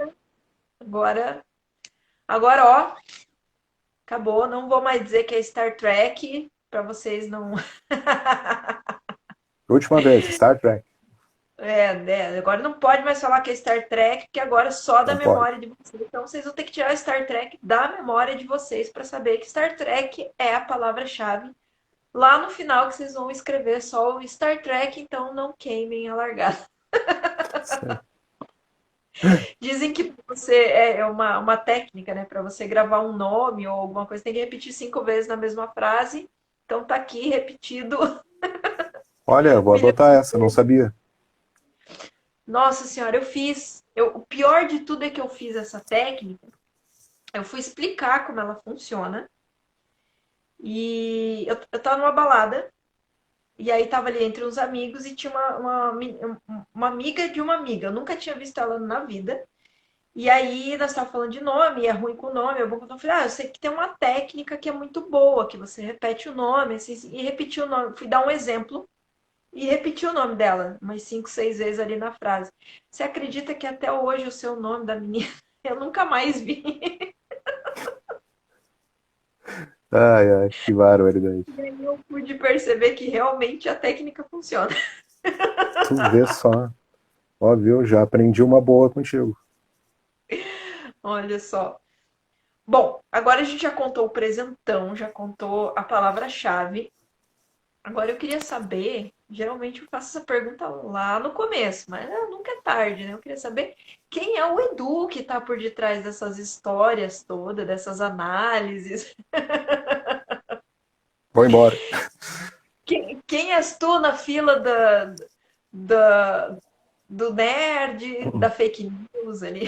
galera? Agora, ó, acabou. Não vou mais dizer que é Star Trek, para vocês não. Última vez, Star Trek. Agora não pode mais falar que é Star Trek, que agora é só da Não pode. memória de vocês. Então vocês vão ter que tirar Star Trek da memória de vocês para saber que Star Trek é a palavra-chave. Lá no final que vocês vão escrever só o Star Trek, então não queimem a largada. Certo. Dizem que você é uma técnica, né? Para você gravar um nome ou alguma coisa, tem que repetir 5 vezes na mesma frase. Então tá aqui repetido. Olha, vou adotar essa, não sabia. Nossa senhora, eu fiz. O pior de tudo é que eu fiz essa técnica. Eu fui explicar como ela funciona. E eu tava numa balada. E aí tava ali entre uns amigos e tinha uma amiga de uma amiga. Eu nunca tinha visto ela na vida. E aí nós estávamos falando de nome, e é ruim com o nome, é bom com o nome. Eu falei, eu sei que tem uma técnica que é muito boa, que você repete o nome, assim, e repetir o nome. Fui dar um exemplo e repeti o nome dela umas 5, 6 vezes ali na frase. Você acredita que até hoje o seu nome da menina eu nunca mais vi? Ai, ai, que barbaridade. E aí eu pude perceber que realmente a técnica funciona. Tu vê só. Ó, viu? Já aprendi uma boa contigo. Olha só. Bom, agora a gente já contou o presentão, já contou a palavra-chave. Agora eu queria saber, geralmente eu faço essa pergunta lá no começo, mas nunca é tarde, né? Eu queria saber quem é o Edu que está por detrás dessas histórias todas, dessas análises. Vou embora. Quem és tu na fila da, do nerd, da fake news ali?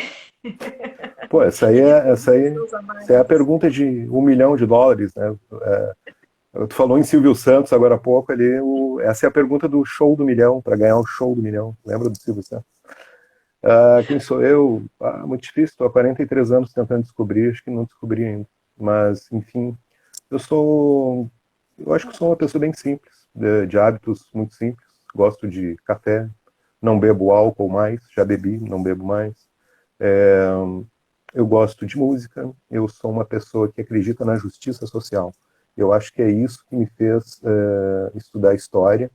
Pô, Que faz essa os aí, seus essa é a análises. pergunta de US$ 1 milhão, né? Tu falou em Silvio Santos agora há pouco ali. Essa é a pergunta do show do milhão, para ganhar o show do milhão. Lembra do Silvio Santos? Quem sou eu? Muito difícil, estou há 43 anos tentando descobrir, acho que não descobri ainda. Mas, enfim, eu sou. Eu acho que sou uma pessoa bem simples, de hábitos muito simples. Gosto de café, não bebo álcool mais, já bebi, não bebo mais. É, eu gosto de música, eu sou uma pessoa que acredita na justiça social. Eu acho que é isso que me fez estudar história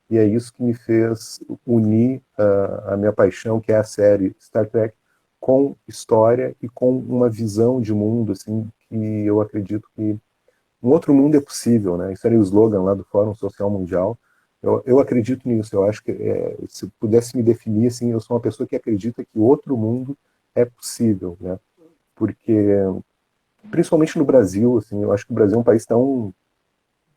e é isso que me fez unir a minha paixão, que é a série Star Trek, com história e com uma visão de mundo, assim, que eu acredito que um outro mundo é possível, né? Isso era o slogan lá do Fórum Social Mundial. Eu acredito nisso. Eu acho que se pudesse me definir, assim, eu sou uma pessoa que acredita que outro mundo é possível, né? Porque principalmente no Brasil, assim, eu acho que o Brasil é um país tão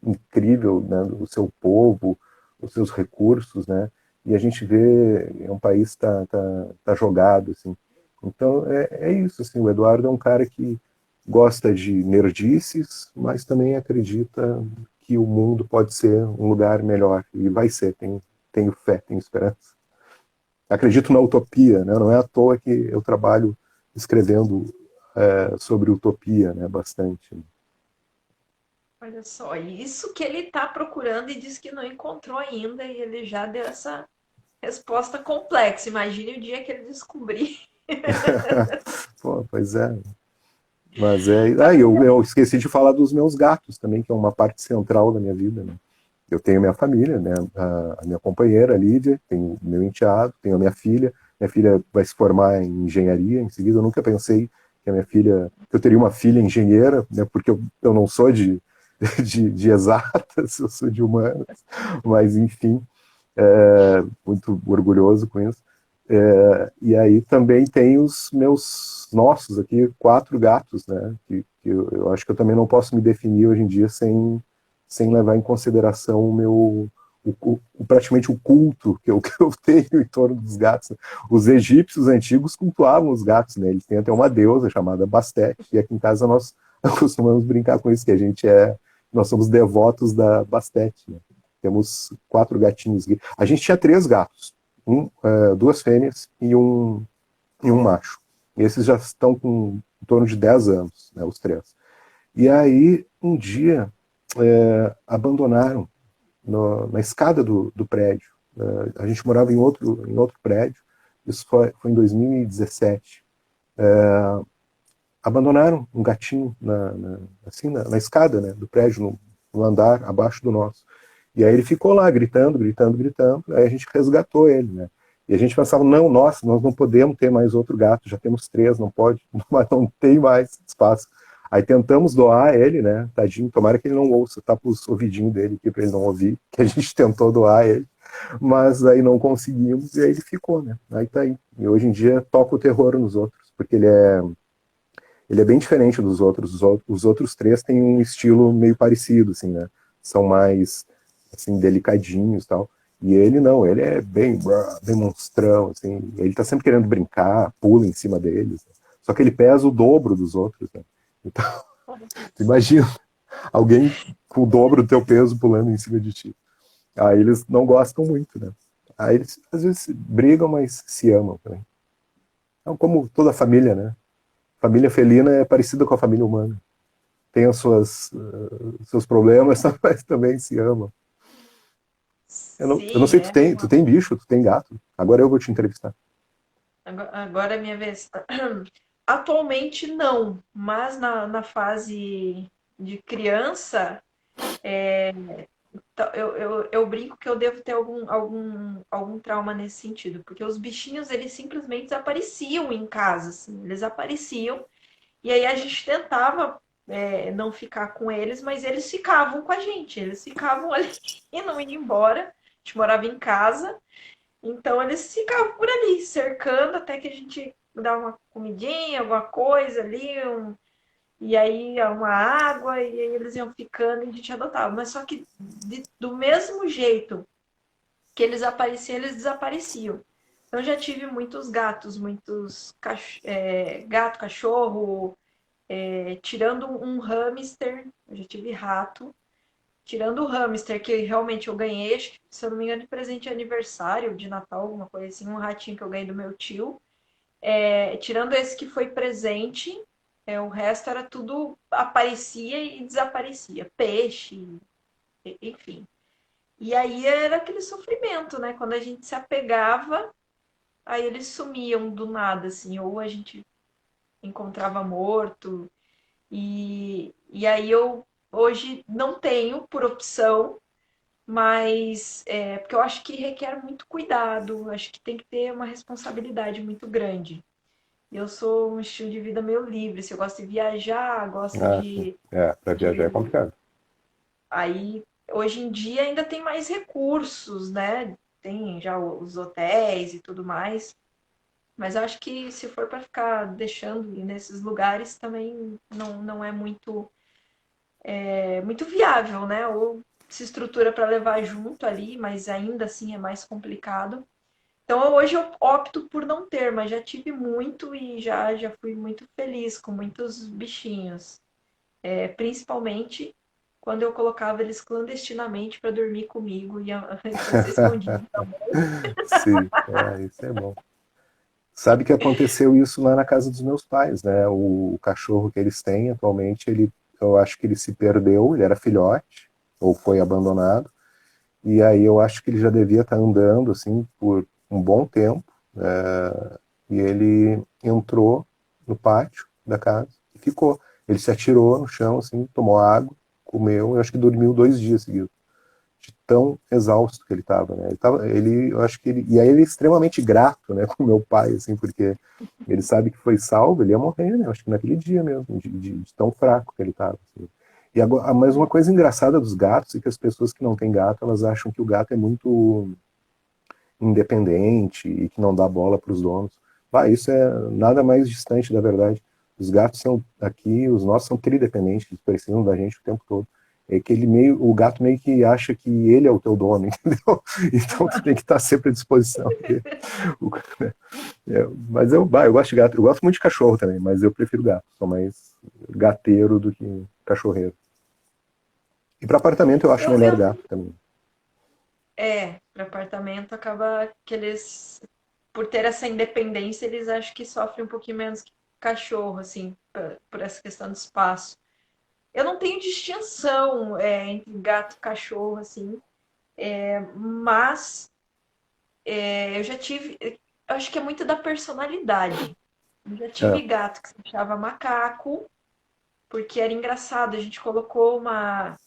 incrível, né? O seu povo, os seus recursos, né? E a gente vê é um país tá jogado, assim. Então é isso, assim. O Eduardo é um cara que gosta de nerdices, mas também acredita que o mundo pode ser um lugar melhor e vai ser. Tenho fé, tenho esperança. Acredito na utopia, né? Não é à toa que eu trabalho escrevendo sobre utopia, né? Bastante. Olha só, isso que ele está procurando e diz que não encontrou ainda, e ele já deu essa resposta complexa. Imagine o dia que ele descobrir. Pô, pois é. Mas eu esqueci de falar dos meus gatos também, que é uma parte central da minha vida, né? Eu tenho minha família, né? A minha companheira, a Lídia, tenho meu enteado, tenho a minha filha. Minha filha vai se formar em engenharia em seguida. Eu nunca pensei que a minha filha, que eu teria uma filha engenheira, né? Porque eu não sou de exatas, eu sou de humanas. Mas, enfim, muito orgulhoso com isso. E aí também tem os nossos aqui, 4 gatos, né? Que eu acho que eu também não posso me definir hoje em dia sem levar em consideração praticamente o culto que eu tenho em torno dos gatos. Os egípcios antigos cultuavam os gatos, né? Eles têm até uma deusa chamada Bastet, e aqui em casa nós costumamos brincar com isso, que nós somos devotos da Bastet, né? Temos 4 gatinhos aqui. A gente tinha 3 gatos, 2 fêmeas e um macho. E esses já estão com em torno de 10 anos, né, os 3. E aí, um dia, abandonaram na escada do prédio. A gente morava em outro prédio, isso foi em 2017. Abandonaram um gatinho assim, na escada, né, do prédio, no andar abaixo do nosso. E aí ele ficou lá gritando, gritando, gritando. Aí a gente resgatou ele, né? E a gente pensava, não, nossa, nós não podemos ter mais outro gato, já temos 3, não pode, mas não tem mais espaço. Aí tentamos doar ele, né? Tadinho, tomara que ele não ouça, tá os ouvidinhos dele aqui para ele não ouvir, que a gente tentou doar ele, mas aí não conseguimos e aí ele ficou, né? Aí tá aí. E hoje em dia toca o terror nos outros, porque ele é bem diferente dos outros. Os outros 3 têm um estilo meio parecido, assim, né? São mais, assim, delicadinhos e tal. E ele não, ele é bem monstrão, assim. Ele tá sempre querendo brincar, pula em cima deles. Só que ele pesa o dobro dos outros, né? Então, tu imagina alguém com o dobro do teu peso pulando em cima de ti. Aí eles não gostam muito, né? Aí eles às vezes brigam, mas se amam também. Então, como toda família, né? Família felina é parecida com a família humana. Tem os seus problemas, mas também se ama. Eu não Sim, sei, é. tu tem bicho, tu tem gato. Agora eu vou te entrevistar. Agora é minha vez. Atualmente não, mas na fase de criança, eu brinco que eu devo ter algum trauma nesse sentido, porque os bichinhos eles simplesmente desapareciam em casa, assim, eles apareciam, e aí a gente tentava não ficar com eles, mas eles ficavam com a gente, eles ficavam ali e não iam embora. A gente morava em casa, então eles ficavam por ali, cercando até que a gente dava uma comidinha, alguma coisa ali, e aí uma água, e aí eles iam ficando e a gente adotava. Mas só que do mesmo jeito que eles apareciam, eles desapareciam. Então eu já tive muitos gatos, gato, cachorro, tirando um hamster, eu já tive rato. Tirando o hamster, que realmente eu ganhei, acho que, se eu não me engano, de presente de aniversário, de Natal, alguma coisa assim, um ratinho que eu ganhei do meu tio. Tirando esse que foi presente, o resto era tudo aparecia e desaparecia. Peixe, enfim. E aí era aquele sofrimento, né? Quando a gente se apegava, aí eles sumiam do nada, assim, ou a gente encontrava morto. E aí eu hoje não tenho por opção, mas porque eu acho que requer muito cuidado, acho que tem que ter uma responsabilidade muito grande. Eu sou um estilo de vida meio livre, se eu gosto de viajar, gosto Ah, sim. Para viajar é de... complicado. Aí, hoje em dia ainda tem mais recursos, né? Tem já os hotéis e tudo mais. Mas eu acho que se for para ficar deixando nesses lugares também não é muito viável, né? Ou se estrutura para levar junto ali, mas ainda assim é mais complicado. Então hoje eu opto por não ter, mas já tive muito e já fui muito feliz com muitos bichinhos. Principalmente quando eu colocava eles clandestinamente para dormir comigo e às vezes escondido. Sim, isso é bom. Sabe que aconteceu isso lá na casa dos meus pais, né? O cachorro que eles têm atualmente, eu acho que ele se perdeu, ele era filhote, ou foi abandonado, e aí eu acho que ele já devia estar andando, assim, por um bom tempo, e ele entrou no pátio da casa e ficou. Ele se atirou no chão, assim, tomou água, comeu, eu acho que dormiu 2 dias seguidos de tão exausto que ele estava, né? Eu acho que e aí ele é extremamente grato, né, com meu pai, assim, porque ele sabe que foi salvo, ele ia morrer, né? Eu acho que naquele dia mesmo, de tão fraco que ele estava. Assim. E agora, mas uma coisa engraçada dos gatos é que as pessoas que não têm gato, elas acham que o gato é muito independente e que não dá bola para os donos. Isso é nada mais distante da verdade. Os gatos são aqui, os nossos são tridependentes, eles precisam da gente o tempo todo. É que o gato meio que acha que ele é o teu dono, entendeu? Então tu tem que estar sempre à disposição. Mas eu gosto de gato, eu gosto muito de cachorro também, mas eu prefiro gato, sou mais gateiro do que cachorreiro. E para apartamento eu acho melhor gato também. Para apartamento acaba que eles, por ter essa independência, eles acham que sofrem um pouquinho menos que cachorro, assim, por essa questão de espaço. Eu não tenho distinção entre gato e cachorro, assim, mas eu já tive. Eu acho que é muito da personalidade. Eu já É. tive gato que se chamava macaco, porque era engraçado. A gente colocou uma.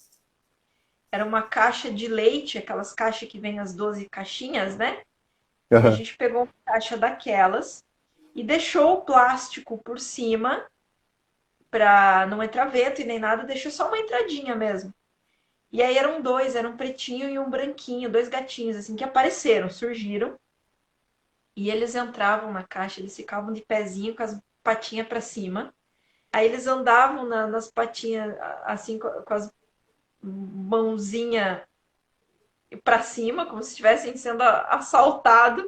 Era uma caixa de leite, aquelas caixas que vem as 12 caixinhas, né? E a Uhum. gente pegou uma caixa daquelas e deixou o plástico por cima para não entrar vento e nem nada, deixou só uma entradinha mesmo. E aí eram dois, era um pretinho e um branquinho, dois gatinhos assim que apareceram, surgiram. E eles entravam na caixa, eles ficavam de pezinho com as patinhas para cima. Aí eles andavam nas patinhas assim com as mãozinha para cima, como se estivessem sendo assaltados.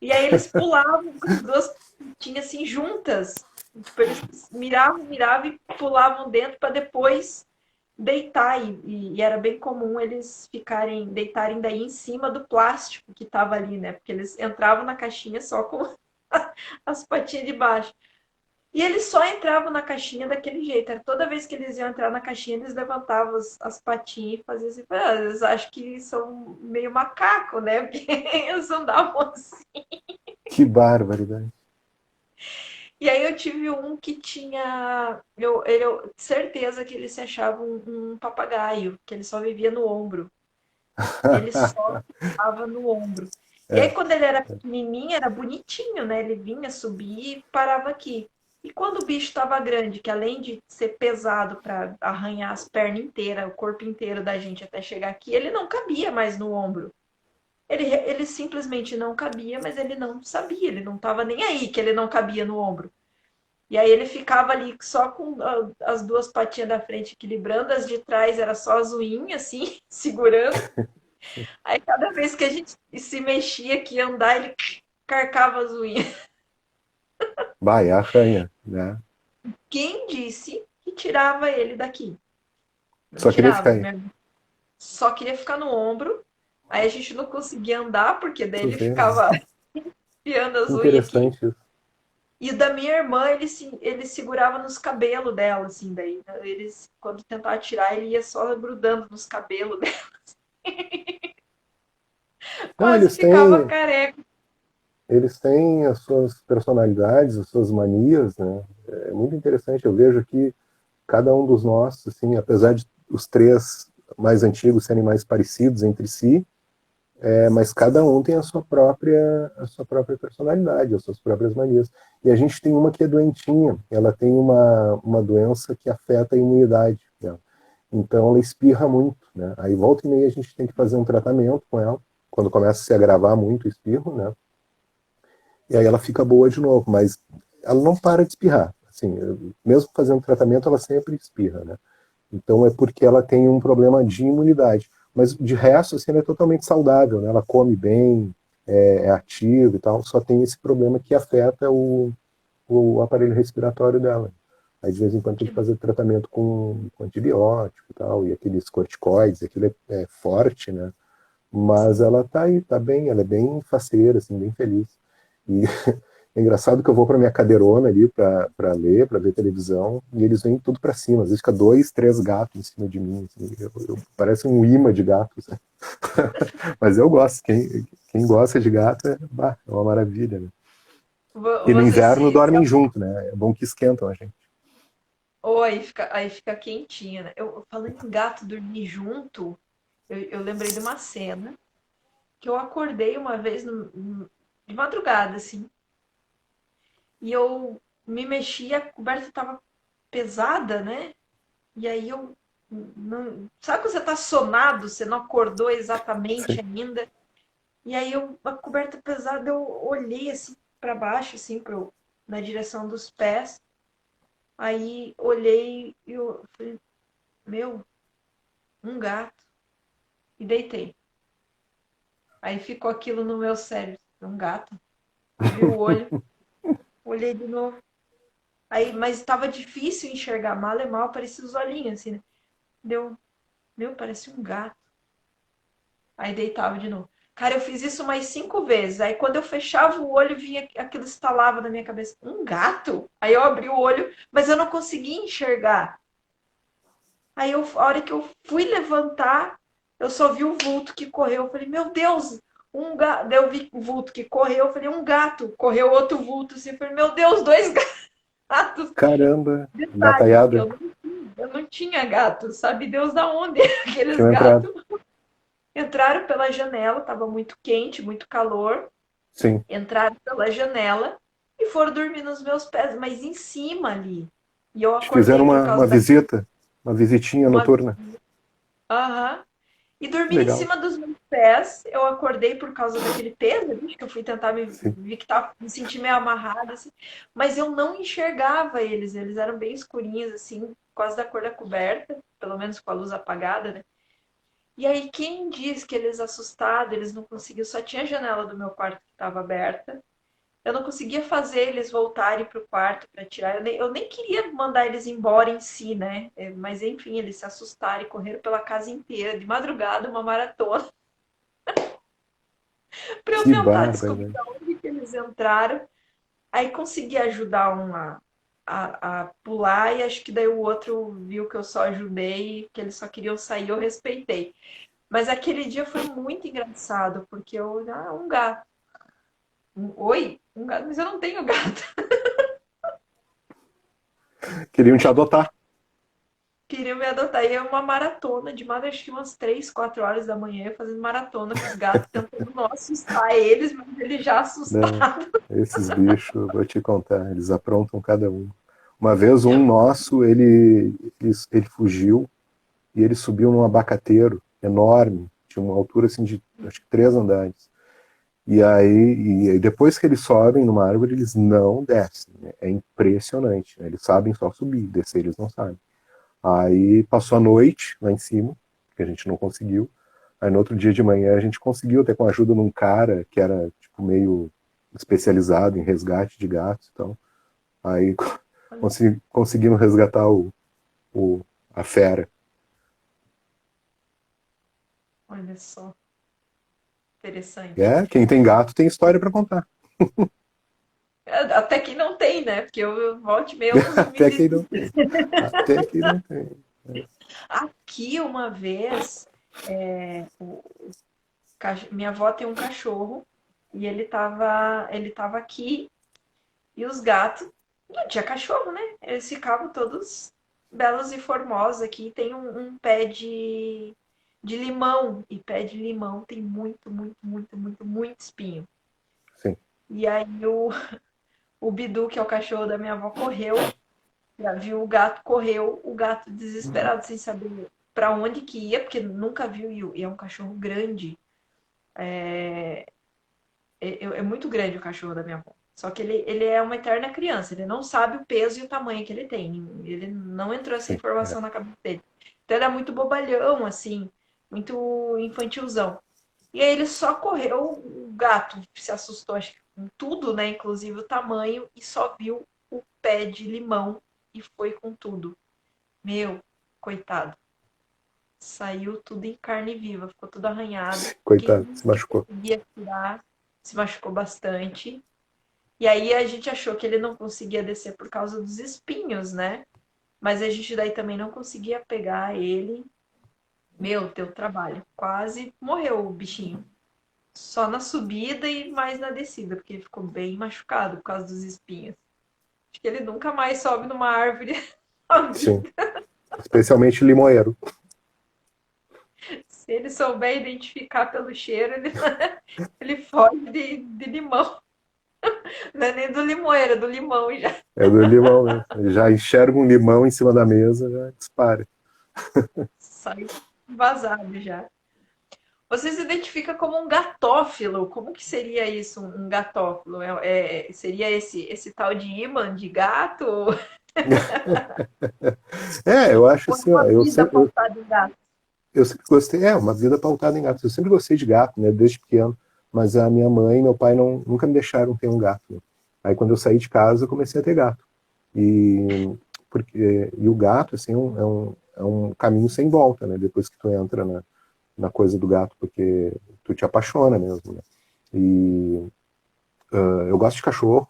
E aí eles pulavam com as duas patinhas assim juntas. Tipo, eles miravam e pulavam dentro para depois deitar. E era bem comum eles deitarem daí em cima do plástico que estava ali, né? Porque eles entravam na caixinha só com as patinhas de baixo. E eles só entravam na caixinha daquele jeito. Era toda vez que eles iam entrar na caixinha, eles levantavam as patinhas e faziam assim. "Ah, eles acham que são meio macaco, né? Porque eles andavam assim. Que barbaridade. E aí eu tive um que tinha. Certeza que ele se achava um papagaio, que ele só vivia no ombro. Ele só ficava no ombro. E aí, É, quando ele era pequenininho, era bonitinho, né? Ele vinha, subia e parava aqui. E quando o bicho estava grande, que além de ser pesado para arranhar as pernas inteiras, o corpo inteiro da gente até chegar aqui, ele não cabia mais no ombro. Ele simplesmente não cabia, mas ele não sabia, ele não estava nem aí que ele não cabia no ombro. E aí ele ficava ali só com as duas patinhas da frente equilibrando, as de trás era só as unhas, assim, segurando. Aí cada vez que a gente se mexia aqui ia andar, ele carcava as unhas. vai, arranha, né? Quem disse que tirava ele daqui? Não Só queria ficar tirava, aí. né? Só queria ficar no ombro. Aí a gente não conseguia andar, porque daí Tu ele vê, né? ficava piando Que as unhas aqui. interessante isso. E o da minha irmã, ele segurava nos cabelos dela, assim, daí. Eles, quando tentava tirar, ele ia só grudando nos cabelos dela. Não, Quase ficava careca. eles têm as suas personalidades, as suas manias, né? É muito interessante. Eu vejo que cada um dos nossos, assim, apesar de os três mais antigos serem mais parecidos entre si, mas cada um tem a sua própria personalidade, as suas próprias manias. E a gente tem uma que é doentinha, ela tem uma doença que afeta a imunidade dela. Então ela espirra muito, né? Aí volta e meia a gente tem que fazer um tratamento com ela, quando começa a se agravar muito o espirro, né? E aí ela fica boa de novo, mas ela não para de espirrar. Assim, mesmo fazendo tratamento, ela sempre espirra, né? Então é porque ela tem um problema de imunidade. Mas de resto, assim, ela é totalmente saudável, né? Ela come bem, é ativa e tal, só tem esse problema que afeta o aparelho respiratório dela. Aí de vez em quando tem que fazer tratamento com antibiótico e tal, e aqueles corticoides, aquilo é forte, né? Mas ela tá aí, tá bem, ela é bem faceira, assim, bem feliz. E é engraçado que eu vou para minha cadeirona ali para ler, para ver televisão, e eles vêm tudo para cima. Às vezes fica dois, três gatos em cima de mim. Assim, parece um imã de gatos. Né? Mas eu gosto. Quem gosta de gato é uma maravilha. Né? E no Você inverno se. dormem junto, né? É bom que esquentam a gente. Ou aí fica quentinha, né? Eu, falando em gato dormir junto, eu lembrei de uma cena que eu acordei uma vez de madrugada, assim, e eu me mexi, a coberta tava pesada, né? E aí eu não. Sabe quando você tá sonado, você não acordou exatamente Sim. ainda? E aí a coberta pesada, eu olhei assim para baixo, assim, na direção dos pés. Aí olhei e eu falei, meu, um gato. E deitei. Aí ficou aquilo no meu cérebro. Um gato. Abri o olho, olhei de novo. Aí, mas estava difícil enxergar, mal e mal, parecia os olhinhos, assim, né? Deu, meu, parecia um gato. Aí deitava de novo. Cara, eu fiz isso umas 5 vezes. Aí quando eu fechava o olho, vinha aquilo estalava na minha cabeça. Um gato? Aí eu abri o olho, mas eu não conseguia enxergar. Aí a hora que eu fui levantar, eu só vi o vulto que correu. Eu falei, meu Deus, um gato. Daí eu vi o vulto que correu. Eu falei, um gato. Correu outro vulto assim. Eu falei, meu Deus, dois gatos. Caramba, Detalhe, gataiada. eu não tinha gato. Sabe Deus da onde aqueles Tinha entrado. gatos entraram pela janela. Estava muito quente, muito calor. Sim. Entraram pela janela e foram dormir nos meus pés, mas em cima ali. E eu Te fizeram acordei por uma causa da visita, uma visitinha uma. noturna. Aham. E Que dormi em legal. cima dos meus pés. Eu acordei por causa daquele peso, ali, que eu fui tentar Sim. vi que tava, me senti meio amarrada, assim. Mas eu não enxergava eles. Eles eram bem escurinhos, assim, quase da cor da coberta, pelo menos com a luz apagada, né? E aí, quem diz que eles assustados, eles não conseguiam, só tinha a janela do meu quarto que estava aberta. Eu não conseguia fazer eles voltarem para o quarto para tirar. Eu nem queria mandar eles embora em si, né? Mas enfim, eles se assustaram e correram pela casa inteira, de madrugada, uma maratona, para eu Que tentar descobrir bárbaro. de onde que eles entraram. Aí consegui ajudar um a pular, e acho que daí o outro viu que eu só ajudei, que eles só queriam sair, eu respeitei. Mas aquele dia foi muito engraçado, porque um gato. Oi? Um gato? Mas eu não tenho gato. Queriam te adotar. Queriam me adotar. E é uma maratona de mais, acho que umas 3, 4 horas da manhã, fazendo maratona com os gatos, tentando não assustar eles, mas eles já Não, assustaram. esses bichos, eu vou te contar, eles aprontam cada um. Uma vez um nosso, ele fugiu e ele subiu num abacateiro enorme, tinha uma altura assim de acho que 3 andares. E aí depois que eles sobem numa árvore, eles não descem. Né? É impressionante. Né? Eles sabem só subir, descer eles não sabem. Aí passou a noite lá em cima, que a gente não conseguiu. Aí no outro dia de manhã a gente conseguiu, até com a ajuda de um cara que era tipo meio especializado em resgate de gatos. Então, aí conseguimos resgatar o, a fera. Olha só, interessante. É, quem tem gato tem história para contar. Até que não tem, né? Porque eu volte e meia alguns me Até quem visitam. não tem. Até quem não tem. Aqui uma vez, minha avó tem um cachorro e ele tava aqui, e os gatos, não tinha cachorro, né? Eles ficavam todos belos e formosos aqui. Tem um pé de limão, e pé de limão tem muito, muito, muito, muito, muito espinho. Sim. E aí o Bidu, que é o cachorro da minha avó, correu, já viu o gato, correu, o gato desesperado, sem saber para onde que ia, porque nunca viu, e é um cachorro grande. É muito grande o cachorro da minha avó. Só que ele é uma eterna criança, ele não sabe o peso e o tamanho que ele tem. Ele não entrou essa Sim. informação na cabeça dele. Então ele é muito bobalhão, assim, muito infantilzão. E aí ele só correu, o gato se assustou, acho que com tudo, né? Inclusive o tamanho, e só viu o pé de limão e foi com tudo. Meu, coitado. Saiu tudo em carne viva, ficou tudo arranhado. Coitado, se Que machucou. conseguia tirar, se machucou bastante. E aí a gente achou que ele não conseguia descer por causa dos espinhos, né? Mas a gente daí também não conseguia pegar ele. Meu, deu trabalho. Quase morreu o bichinho. Só na subida e mais na descida, porque ele ficou bem machucado por causa dos espinhos. Acho que ele nunca mais sobe numa árvore na Sim. vida. Especialmente limoeiro. Se ele souber identificar pelo cheiro, ele foge de limão. Não é nem do limoeiro, é do limão já. É do limão mesmo. Ele já enxerga um limão em cima da mesa, já dispara. Sai vazado já. Você se identifica como um gatófilo. Como que seria isso, um gatófilo? Seria esse tal de imã de gato? É, eu acho Ou é assim, ó, uma vida pautada em gato? eu sempre gostei, uma vida pautada em gatos. Eu sempre gostei de gato, né, desde pequeno. Mas a minha mãe e meu pai nunca me deixaram ter um gato. Né? Aí quando eu saí de casa, eu comecei a ter gato. E, e o gato, assim, é um caminho sem volta, né? Depois que tu entra na coisa do gato, porque tu te apaixona mesmo, né? E eu gosto de cachorro,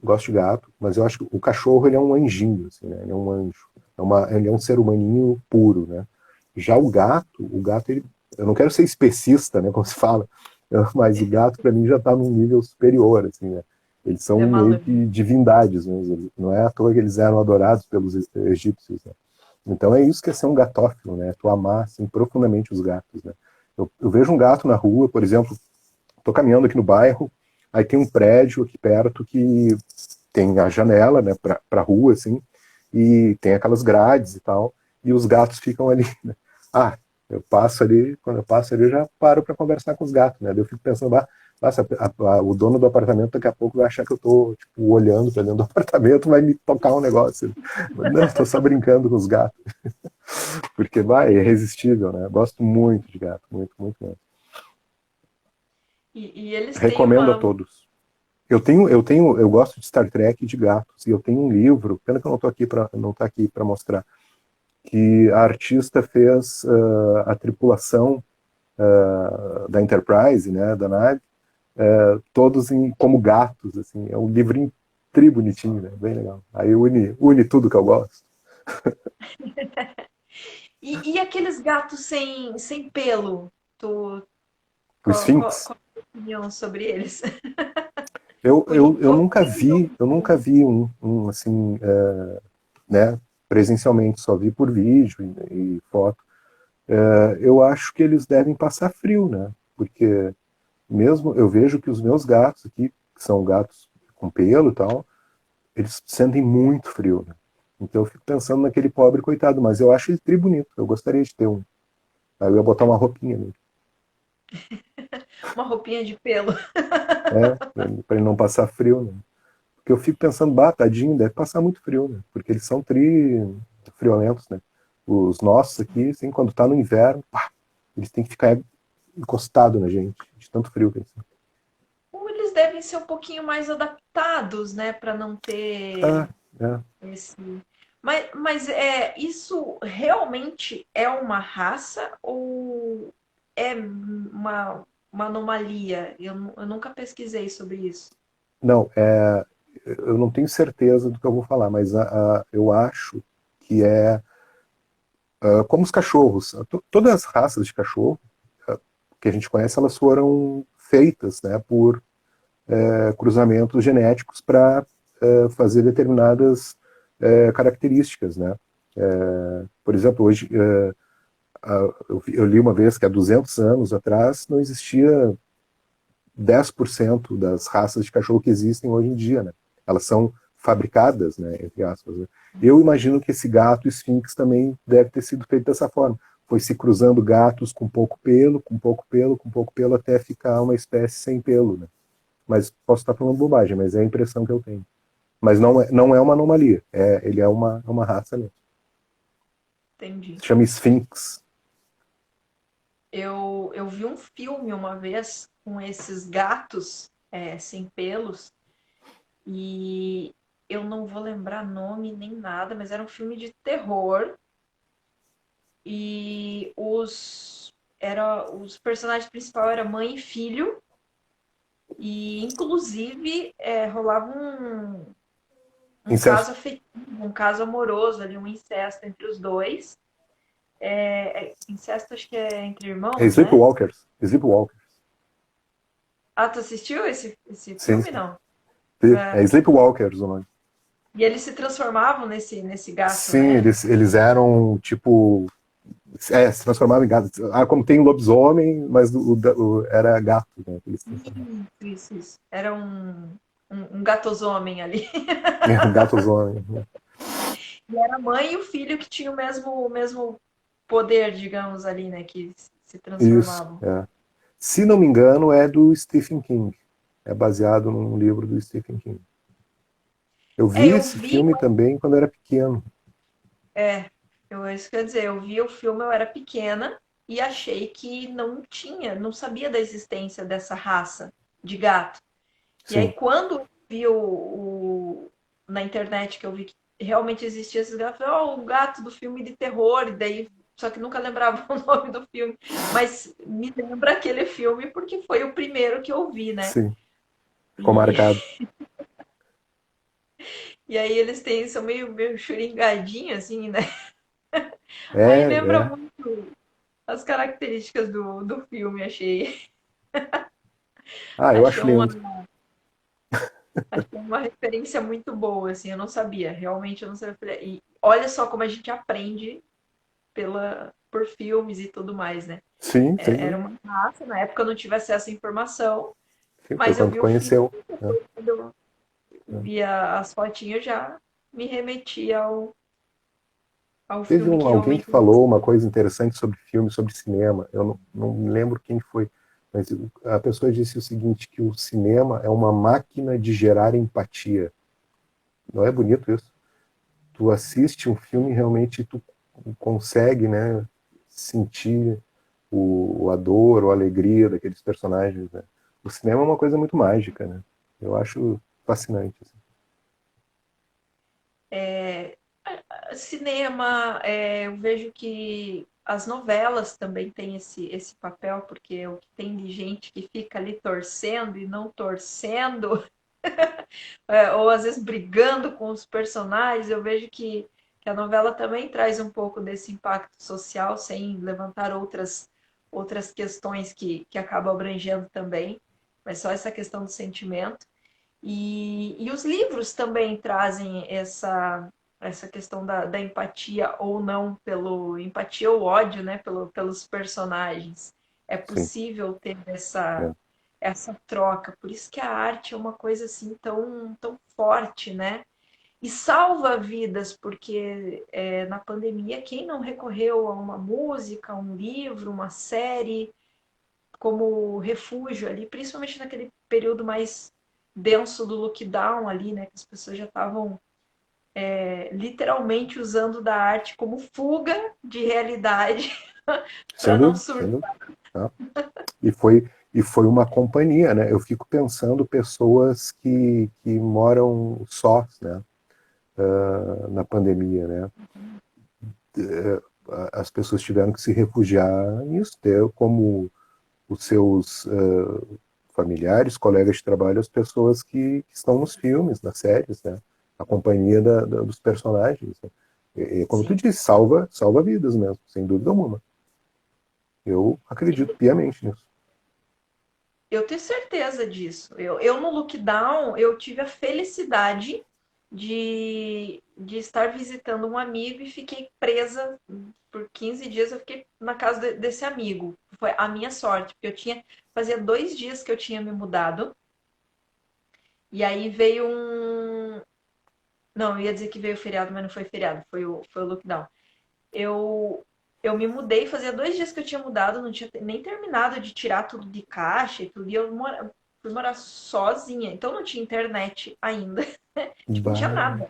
gosto de gato, mas eu acho que o cachorro ele é um anjinho, assim, né? Ele é um anjo, ele é um ser humaninho puro, né? Já o gato eu não quero ser especista, né, como se fala, mas o gato para mim já está num nível superior, assim, né? Eles são É meio malandro. que divindades mesmo, não é à toa que eles eram adorados pelos egípcios, né? Então é isso que é ser um gatófilo, né? Tu amar assim, profundamente os gatos, né? Eu vejo um gato na rua, por exemplo, estou caminhando aqui no bairro, aí tem um prédio aqui perto que tem a janela, né, para a rua, assim, e tem aquelas grades e tal, e os gatos ficam ali, né? Ah, quando eu passo ali, eu já paro para conversar com os gatos, né? Daí eu fico pensando, nossa, o dono do apartamento daqui a pouco vai achar que eu tô, tipo, olhando para dentro do apartamento, vai me tocar um negócio. Não, tô só brincando com os gatos, porque vai, é irresistível, né? Eu gosto muito de gato, muito, muito mesmo. E eles têm Recomendo a uma. todos. Eu gosto de Star Trek e de gatos, e eu tenho um livro, pena que eu não tá aqui para mostrar, que a artista fez a tripulação da Enterprise, né, da nave, todos como gatos, assim, é um livro tri bonitinho, né? Bem legal. Aí une tudo que eu gosto. E aqueles gatos sem pelo? O Qual Sphinx. a sua opinião sobre eles? Eu nunca vi assim, né, presencialmente, só vi por vídeo e foto. Eu acho que eles devem passar frio, né? Porque mesmo eu vejo que os meus gatos aqui, que são gatos com pelo e tal, eles sentem muito frio, né? Então eu fico pensando naquele pobre coitado, mas eu acho ele tri bonito. Eu gostaria de ter um. Aí eu ia botar uma roupinha nele. Uma roupinha de pelo. É, para ele não passar frio, né? Porque eu fico pensando, bah, tadinho, deve passar muito frio, né? Porque eles são tri friolentos, né? Os nossos aqui, assim, quando tá no inverno, pá, eles têm que ficar encostados na gente, de tanto frio que eles têm. Ou eles devem ser um pouquinho mais adaptados, né, para não ter Ah, é. esse. Mas isso realmente é uma raça ou é uma anomalia? Eu nunca pesquisei sobre isso. Não, eu não tenho certeza do que eu vou falar, mas eu acho que como os cachorros. Todas as raças de cachorro que a gente conhece, elas foram feitas, né, por cruzamentos genéticos para fazer determinadas características, né? Por exemplo, hoje eu li uma vez que há 200 anos atrás não existia 10% das raças de cachorro que existem hoje em dia, né? Elas são fabricadas, né, entre aspas. Né? Eu imagino que esse gato Sphinx também deve ter sido feito dessa forma. Foi se cruzando gatos com pouco pelo, com pouco pelo, com pouco pelo, até ficar uma espécie sem pelo, né? Mas posso estar falando bobagem, mas é a impressão que eu tenho. Mas não é uma anomalia, ele é uma raça mesmo. Entendi. Se chama Sphinx. Eu vi um filme uma vez com esses gatos sem pelos e eu não vou lembrar nome nem nada, mas era um filme de terror e os personagens principais eram mãe e filho e inclusive rolava um Incesto. caso afetivo, um caso amoroso ali, um incesto entre os dois. Incesto acho que é entre É irmãos, né? Sleepwalkers. Sleepwalkers. Ah, tu assistiu esse Sim, filme, sim. não? É Sleepwalkers o nome. E eles se transformavam nesse gato, Sim, né? eles eram tipo. Se transformavam em gato. Ah, como tem lobisomem, mas era gato, né? Eles transformavam. Isso. Era um gatosomem ali. Gatosomem. E era a mãe e o filho que tinham o mesmo poder, digamos, ali, né? Que se Isso. transformavam. É. Se não me engano, é do Stephen King. É baseado num livro do Stephen King. Eu vi Eu esse vi, filme também quando eu era pequeno. isso quer dizer, eu vi o filme, eu era pequena e achei que não sabia da existência dessa raça de gato. E aí, Sim. quando eu vi na internet que eu vi que realmente existia esses gatos, o gato do filme de terror, e daí, só que nunca lembrava o nome do filme, mas me lembra aquele filme porque foi o primeiro que eu vi, né? Sim. Ficou E, marcado. e aí eles são meio churingadinhos, assim, né? Aí É, lembra é. muito as características do filme, Ah, eu achei acho uma, lindo. achei uma referência muito boa, assim, eu não sabia, realmente eu não sabia. E olha só como a gente aprende por filmes e tudo mais, né? Sim, sem Era dúvida. uma raça, na época eu não tive acesso à informação, Sim, foi mas eu quando vi o filme, conheceu. quando eu Né? via as fotinhas, já me remetia ao Teve filme que alguém que realmente falou existe. uma coisa interessante sobre filme, sobre cinema. Eu não me lembro quem foi, mas a pessoa disse o seguinte, que o cinema é uma máquina de gerar empatia. Não é bonito isso? Tu assiste um filme e realmente tu consegue, né, sentir a dor ou a alegria daqueles personagens, né? O cinema é uma coisa muito mágica, né? Eu acho fascinante. Assim. Cinema, eu vejo que as novelas também têm esse papel, porque o que tem de gente que fica ali torcendo e não torcendo. ou às vezes brigando com os personagens. Eu vejo que a novela também traz um pouco desse impacto social, sem levantar outras questões que acabam abrangendo também, mas só essa questão do sentimento. E os livros também trazem essa questão da empatia ou não, pelo empatia ou ódio, né, pelos personagens. É Sim. possível ter É. essa troca. Por isso que a arte é uma coisa assim tão forte, né? E salva vidas, porque na pandemia, quem não recorreu a uma música, um livro, uma série, como refúgio ali, principalmente naquele período mais denso do lockdown ali, né? Que as pessoas já estavam literalmente usando da arte como fuga de realidade Sem para não dúvida, sem dúvida. surtar. Tá? E foi uma companhia, né? Eu fico pensando pessoas que moram sós, né? Na pandemia, né? As pessoas tiveram que se refugiar nisso, ter como os seus familiares, colegas de trabalho, as pessoas que estão nos filmes, nas séries, né? A companhia dos personagens. Né? E, como tu Sim. disse, salva vidas mesmo, sem dúvida alguma. Eu acredito piamente nisso. Eu tenho certeza disso. Eu no lockdown, eu tive a felicidade de estar visitando um amigo e fiquei presa por 15 dias. Eu fiquei na casa desse amigo. Foi a minha sorte, porque fazia 2 dias que eu tinha me mudado. E aí veio um. Não, eu ia dizer que veio o feriado, mas não foi feriado, foi o lockdown. Eu, eu me mudei, fazia 2 dias que eu tinha mudado, não tinha nem terminado de tirar tudo de caixa e tudo, e fui morar sozinha, então não tinha internet ainda. Tipo, não tinha Bah, nada.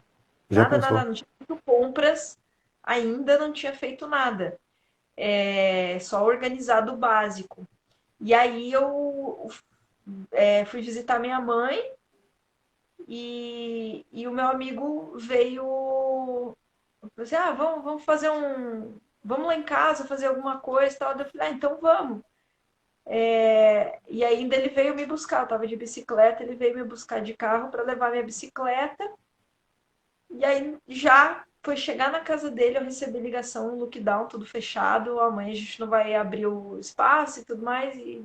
já Nada, nada, pensou? não tinha feito compras, ainda não tinha feito nada. Só organizado o básico. E aí eu fui visitar minha mãe e o meu amigo veio. Falou assim, vamos fazer um. Vamos lá em casa fazer alguma coisa e tal. Eu falei, então vamos. E ainda ele veio me buscar. Eu tava de bicicleta, ele veio me buscar de carro para levar minha bicicleta. E aí já foi chegar na casa dele, eu recebi ligação, lockdown, tudo fechado. Amanhã a gente não vai abrir o espaço e tudo mais. E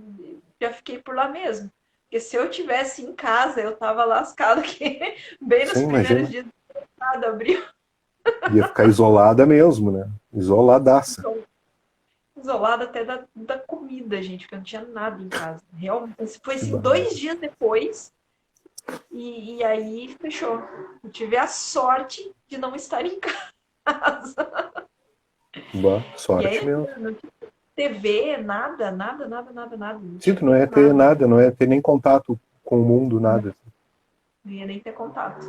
já fiquei por lá mesmo. Porque se eu tivesse em casa, eu tava lascado aqui, bem nos Sim, primeiros imagina. dias do mercado, abriu. Ia ficar isolada mesmo, né? Isoladaça. Isolada até da comida, gente, porque eu não tinha nada em casa. Realmente, foi assim, Bah, 2 dias depois, e aí fechou. Eu tive a sorte de não estar em casa. bah, E sorte aí mesmo. não tinha TV, nada, nada, nada, nada, nada. Não Sim, tinha tu não ia feito ter nada. nada, não ia ter nem contato com o mundo, Não, nada. não ia nem ter contato.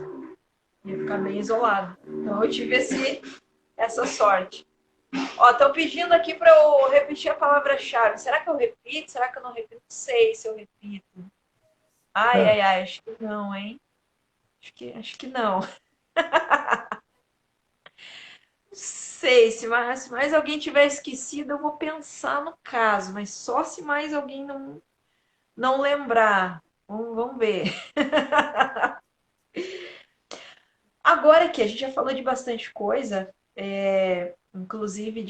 Ia ficar bem isolado. Então eu tive essa sorte. Ó, estão pedindo aqui para eu repetir a palavra-chave. Será que eu repito? Será que eu não repito? Não sei se eu repito. Ai, Ah, ai, ai, acho que não, hein? Acho que não. Não sei, se mais alguém tiver esquecido, eu vou pensar no caso, mas só se mais alguém não lembrar. Vamos ver. Agora que a gente já falou de bastante coisa, inclusive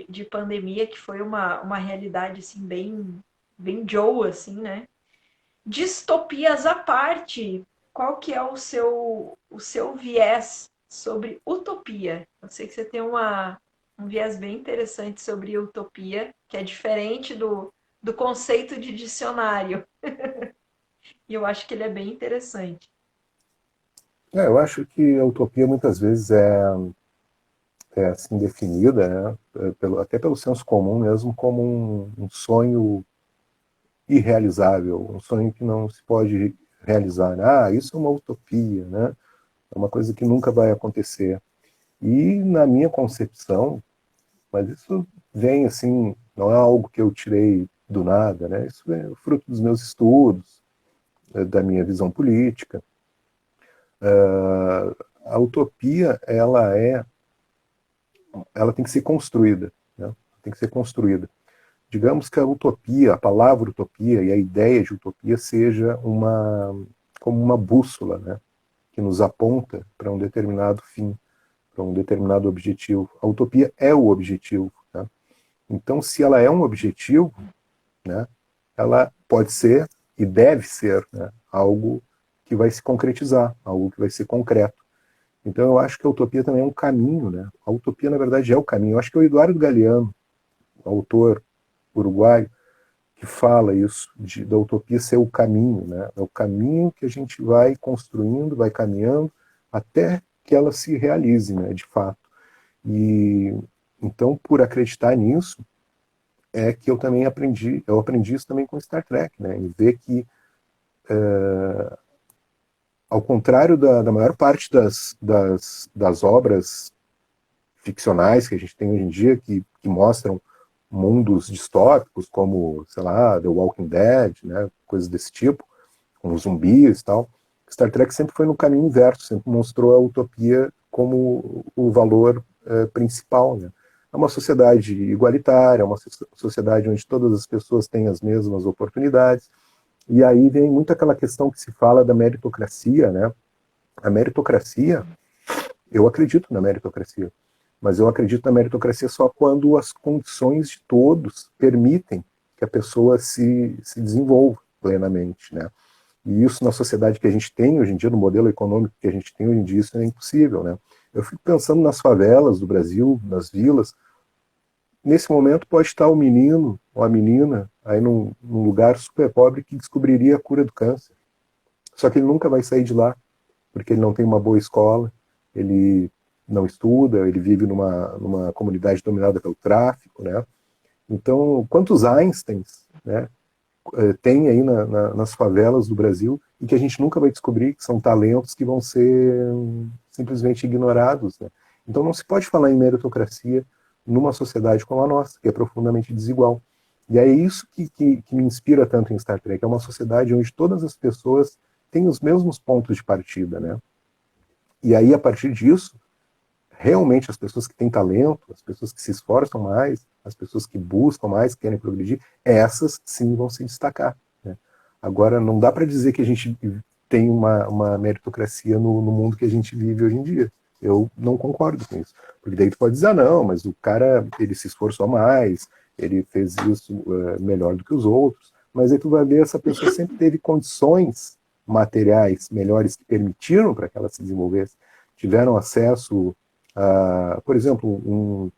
de pandemia, que foi uma realidade assim, bem Joe, assim, né? Distopias à parte, qual que é o seu viés sobre utopia? Eu sei que você tem um viés bem interessante sobre utopia, que é diferente do conceito de dicionário. E eu acho que ele é bem interessante. eu acho que a utopia muitas vezes é assim definida, né, até pelo senso comum mesmo, como um sonho irrealizável, um sonho que não se pode realizar. Ah, isso é uma utopia, né? É uma coisa que nunca vai acontecer. E na minha concepção, mas isso vem assim, não é algo que eu tirei do nada, né? Isso é fruto dos meus estudos, da minha visão política. A utopia, ela tem que ser construída, né? Tem que ser construída. Digamos que a utopia, a palavra utopia e a ideia de utopia seja como uma bússola, né, que nos aponta para um determinado fim, para um determinado objetivo. A utopia é o objetivo. Né? Então, se ela é um objetivo, né, ela pode ser e deve ser, né, algo que vai se concretizar, algo que vai ser concreto. Então, eu acho que a utopia também é um caminho. Né? A utopia, na verdade, é o caminho. Eu acho que é o Eduardo Galeano, autor uruguaio, que fala isso, da utopia ser o caminho, né? É o caminho que a gente vai construindo, vai caminhando, até que ela se realize, né, de fato. E então, por acreditar nisso, é que eu aprendi isso também com Star Trek, né, em ver que, ao contrário da maior parte das obras ficcionais que a gente tem hoje em dia, que mostram mundos distópicos, como, sei lá, The Walking Dead, né, coisas desse tipo, com zumbis e tal. Star Trek sempre foi no caminho inverso, sempre mostrou a utopia como o valor principal. Né? É uma sociedade igualitária, é uma sociedade onde todas as pessoas têm as mesmas oportunidades. E aí vem muito aquela questão que se fala da meritocracia, né? A meritocracia, eu acredito na meritocracia, mas eu acredito na meritocracia só quando as condições de todos permitem que a pessoa se desenvolva plenamente, né? E isso na sociedade que a gente tem hoje em dia, no modelo econômico que a gente tem hoje em dia, isso é impossível, né? Eu fico pensando nas favelas do Brasil, nas vilas. Nesse momento pode estar o menino ou a menina aí num lugar super pobre que descobriria a cura do câncer. Só que ele nunca vai sair de lá, porque ele não tem uma boa escola, ele não estuda, ele vive numa comunidade dominada pelo tráfico, né? Então, quantos Einsteins, né, tem aí nas favelas do Brasil e que a gente nunca vai descobrir, que são talentos que vão ser simplesmente ignorados, né? Então não se pode falar em meritocracia numa sociedade como a nossa, que é profundamente desigual. E é isso que me inspira tanto em Star Trek, é uma sociedade onde todas as pessoas têm os mesmos pontos de partida, né? E aí, a partir disso, realmente as pessoas que têm talento, as pessoas que se esforçam mais, as pessoas que buscam mais, que querem progredir, essas sim vão se destacar. Né? Agora, não dá para dizer que a gente tem uma meritocracia no mundo que a gente vive hoje em dia. Eu não concordo com isso. Porque daí tu pode dizer, ah, não, mas o cara, ele se esforçou mais, ele fez isso melhor do que os outros. Mas aí tu vai ver, essa pessoa sempre teve condições materiais melhores que permitiram para que ela se desenvolvesse. Tiveram acesso por exemplo,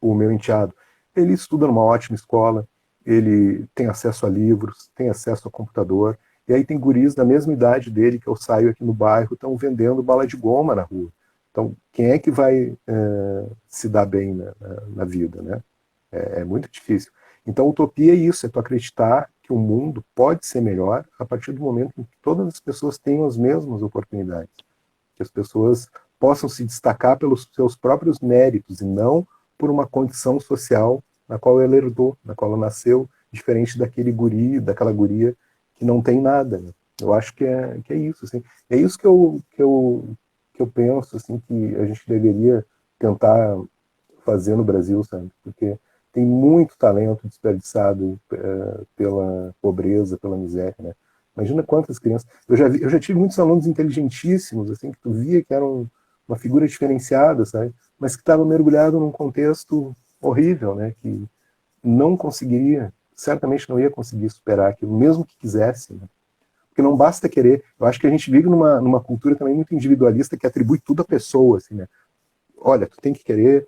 o meu enteado, ele estuda numa ótima escola, ele tem acesso a livros, tem acesso a computador, e aí tem guris da mesma idade dele que eu saio aqui no bairro, estão vendendo bala de goma na rua. Então, quem é que vai se dar bem na vida, né? É muito difícil. Então, utopia é isso, é tu acreditar que o mundo pode ser melhor a partir do momento em que todas as pessoas tenham as mesmas oportunidades, que as pessoas possam se destacar pelos seus próprios méritos e não por uma condição social na qual ela herdou, na qual ela nasceu, diferente daquele guri, daquela guria que não tem nada. Né? Eu acho que é isso. Assim. É isso que eu penso assim, que a gente deveria tentar fazer no Brasil, sabe? Porque tem muito talento desperdiçado pela pobreza, pela miséria, né? Imagina quantas crianças. Eu já tive muitos alunos inteligentíssimos, assim, que tu via que eram uma figura diferenciada, sabe? Mas que estava mergulhado num contexto horrível, né? Que não conseguiria, certamente não ia conseguir superar aquilo, mesmo que quisesse, né? Porque não basta querer. Eu acho que a gente vive numa cultura também muito individualista que atribui tudo à pessoa, assim, né? Olha, tu tem que querer,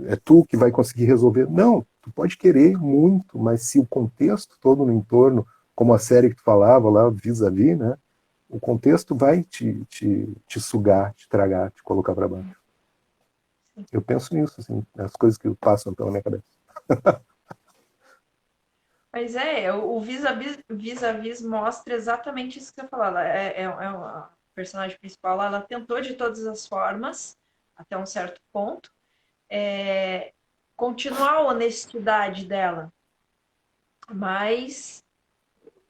é tu que vai conseguir resolver. Não, tu pode querer muito, mas se o contexto todo no entorno, como a série que tu falava lá, Vis-a-Vis, né? O contexto vai te sugar, te tragar, te colocar para baixo. Eu penso nisso, assim, as coisas que passam pela minha cabeça. Mas o Vis-a-Vis mostra exatamente isso que você falou. Ela a personagem principal, ela tentou de todas as formas, até um certo ponto, continuar a honestidade dela, mas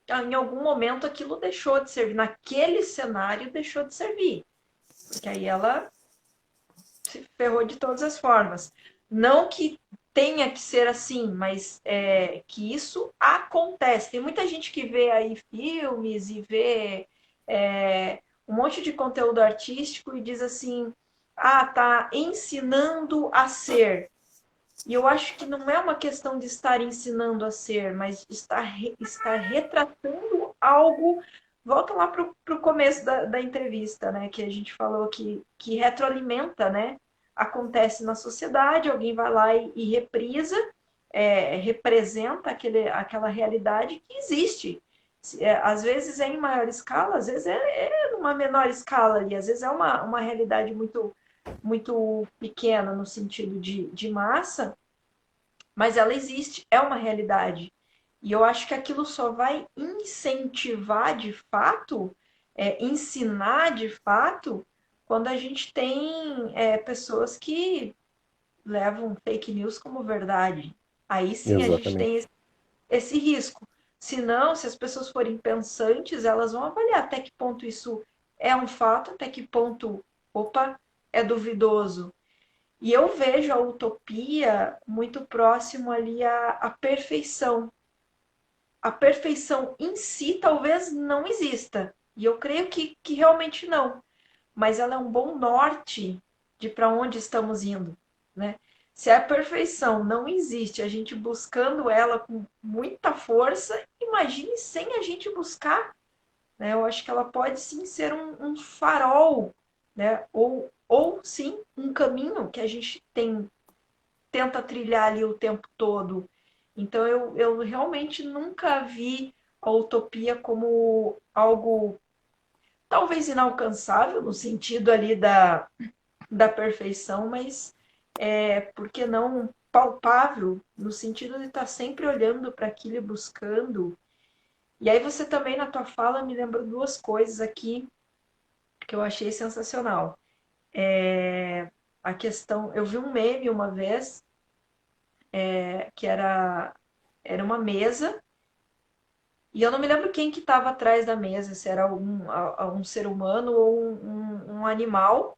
em algum momento aquilo deixou de servir. Naquele cenário deixou de servir, porque aí ela se ferrou de todas as formas. Não que tenha que ser assim, mas que isso acontece. Tem muita gente que vê aí filmes e vê um monte de conteúdo artístico e diz assim, ah, tá ensinando a ser. E eu acho que não é uma questão de estar ensinando a ser, mas estar retratando algo. Volta lá para o começo da entrevista, né? Que a gente falou que retroalimenta, né? Acontece na sociedade, alguém vai lá e reprisa, representa aquela realidade que existe. Às vezes é em maior escala, às vezes é numa menor escala ali, às vezes é uma realidade muito pequena no sentido de massa, mas ela existe, é uma realidade. E eu acho que aquilo só vai incentivar de fato, ensinar de fato, quando a gente tem pessoas que levam fake news como verdade. Aí sim a gente tem Exatamente. esse risco. Se não, se as pessoas forem pensantes, elas vão avaliar até que ponto isso é um fato, até que ponto, opa, é duvidoso. E eu vejo a utopia muito próximo ali à perfeição. A perfeição em si talvez não exista. E eu creio que realmente não. Mas ela é um bom norte de para onde estamos indo, né? Se a perfeição não existe, a gente buscando ela com muita força, imagine sem a gente buscar, né? Eu acho que ela pode sim ser um farol, né? Ou sim um caminho que a gente tenta trilhar ali o tempo todo. Então eu realmente nunca vi a utopia como algo talvez inalcançável no sentido ali da perfeição, mas por que não palpável no sentido de estar sempre olhando para aquilo e buscando. E aí você também na tua fala me lembrou duas coisas aqui que eu achei sensacional. A questão, eu vi um meme uma vez que era uma mesa. E eu não me lembro quem que estava atrás da mesa, se era um ser humano ou um animal,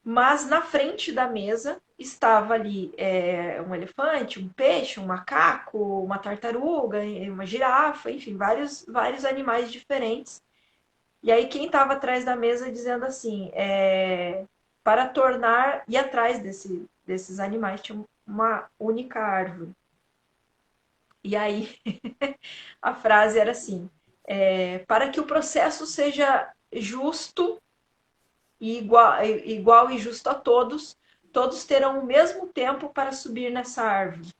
mas na frente da mesa estava ali um elefante, um peixe, um macaco, uma tartaruga, uma girafa, enfim, vários animais diferentes. E aí quem estava atrás da mesa dizendo assim, para tornar, e atrás desses animais tinha uma única árvore. E aí a frase era assim: para que o processo seja justo e igual e justo a todos, todos terão o mesmo tempo para subir nessa árvore.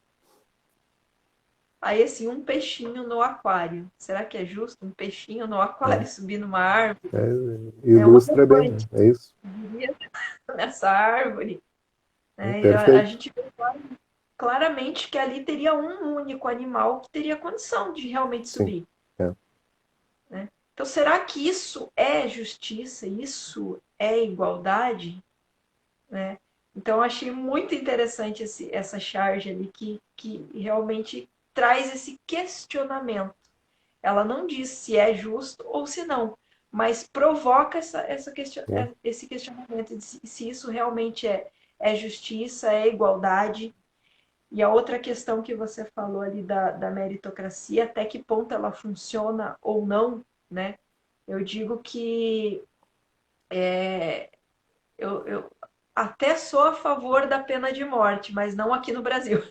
Aí, assim, um peixinho no aquário. Será que é justo um peixinho no aquário É, subir numa árvore? Um ilustra bem, né? elefante É isso. subiria nessa árvore. É Né? E a perfeito. gente vê claramente que ali teria um único animal que teria condição de realmente Sim. subir. É. Né? Então, será que isso é justiça? Isso é igualdade? Né? Então, eu achei muito interessante essa charge ali que realmente traz esse questionamento. Ela não diz se é justo ou se não, mas provoca É. esse questionamento de se isso realmente é justiça, é igualdade. E a outra questão que você falou ali da meritocracia, até que ponto ela funciona ou não, né? Eu digo que eu até sou a favor da pena de morte, mas não aqui no Brasil.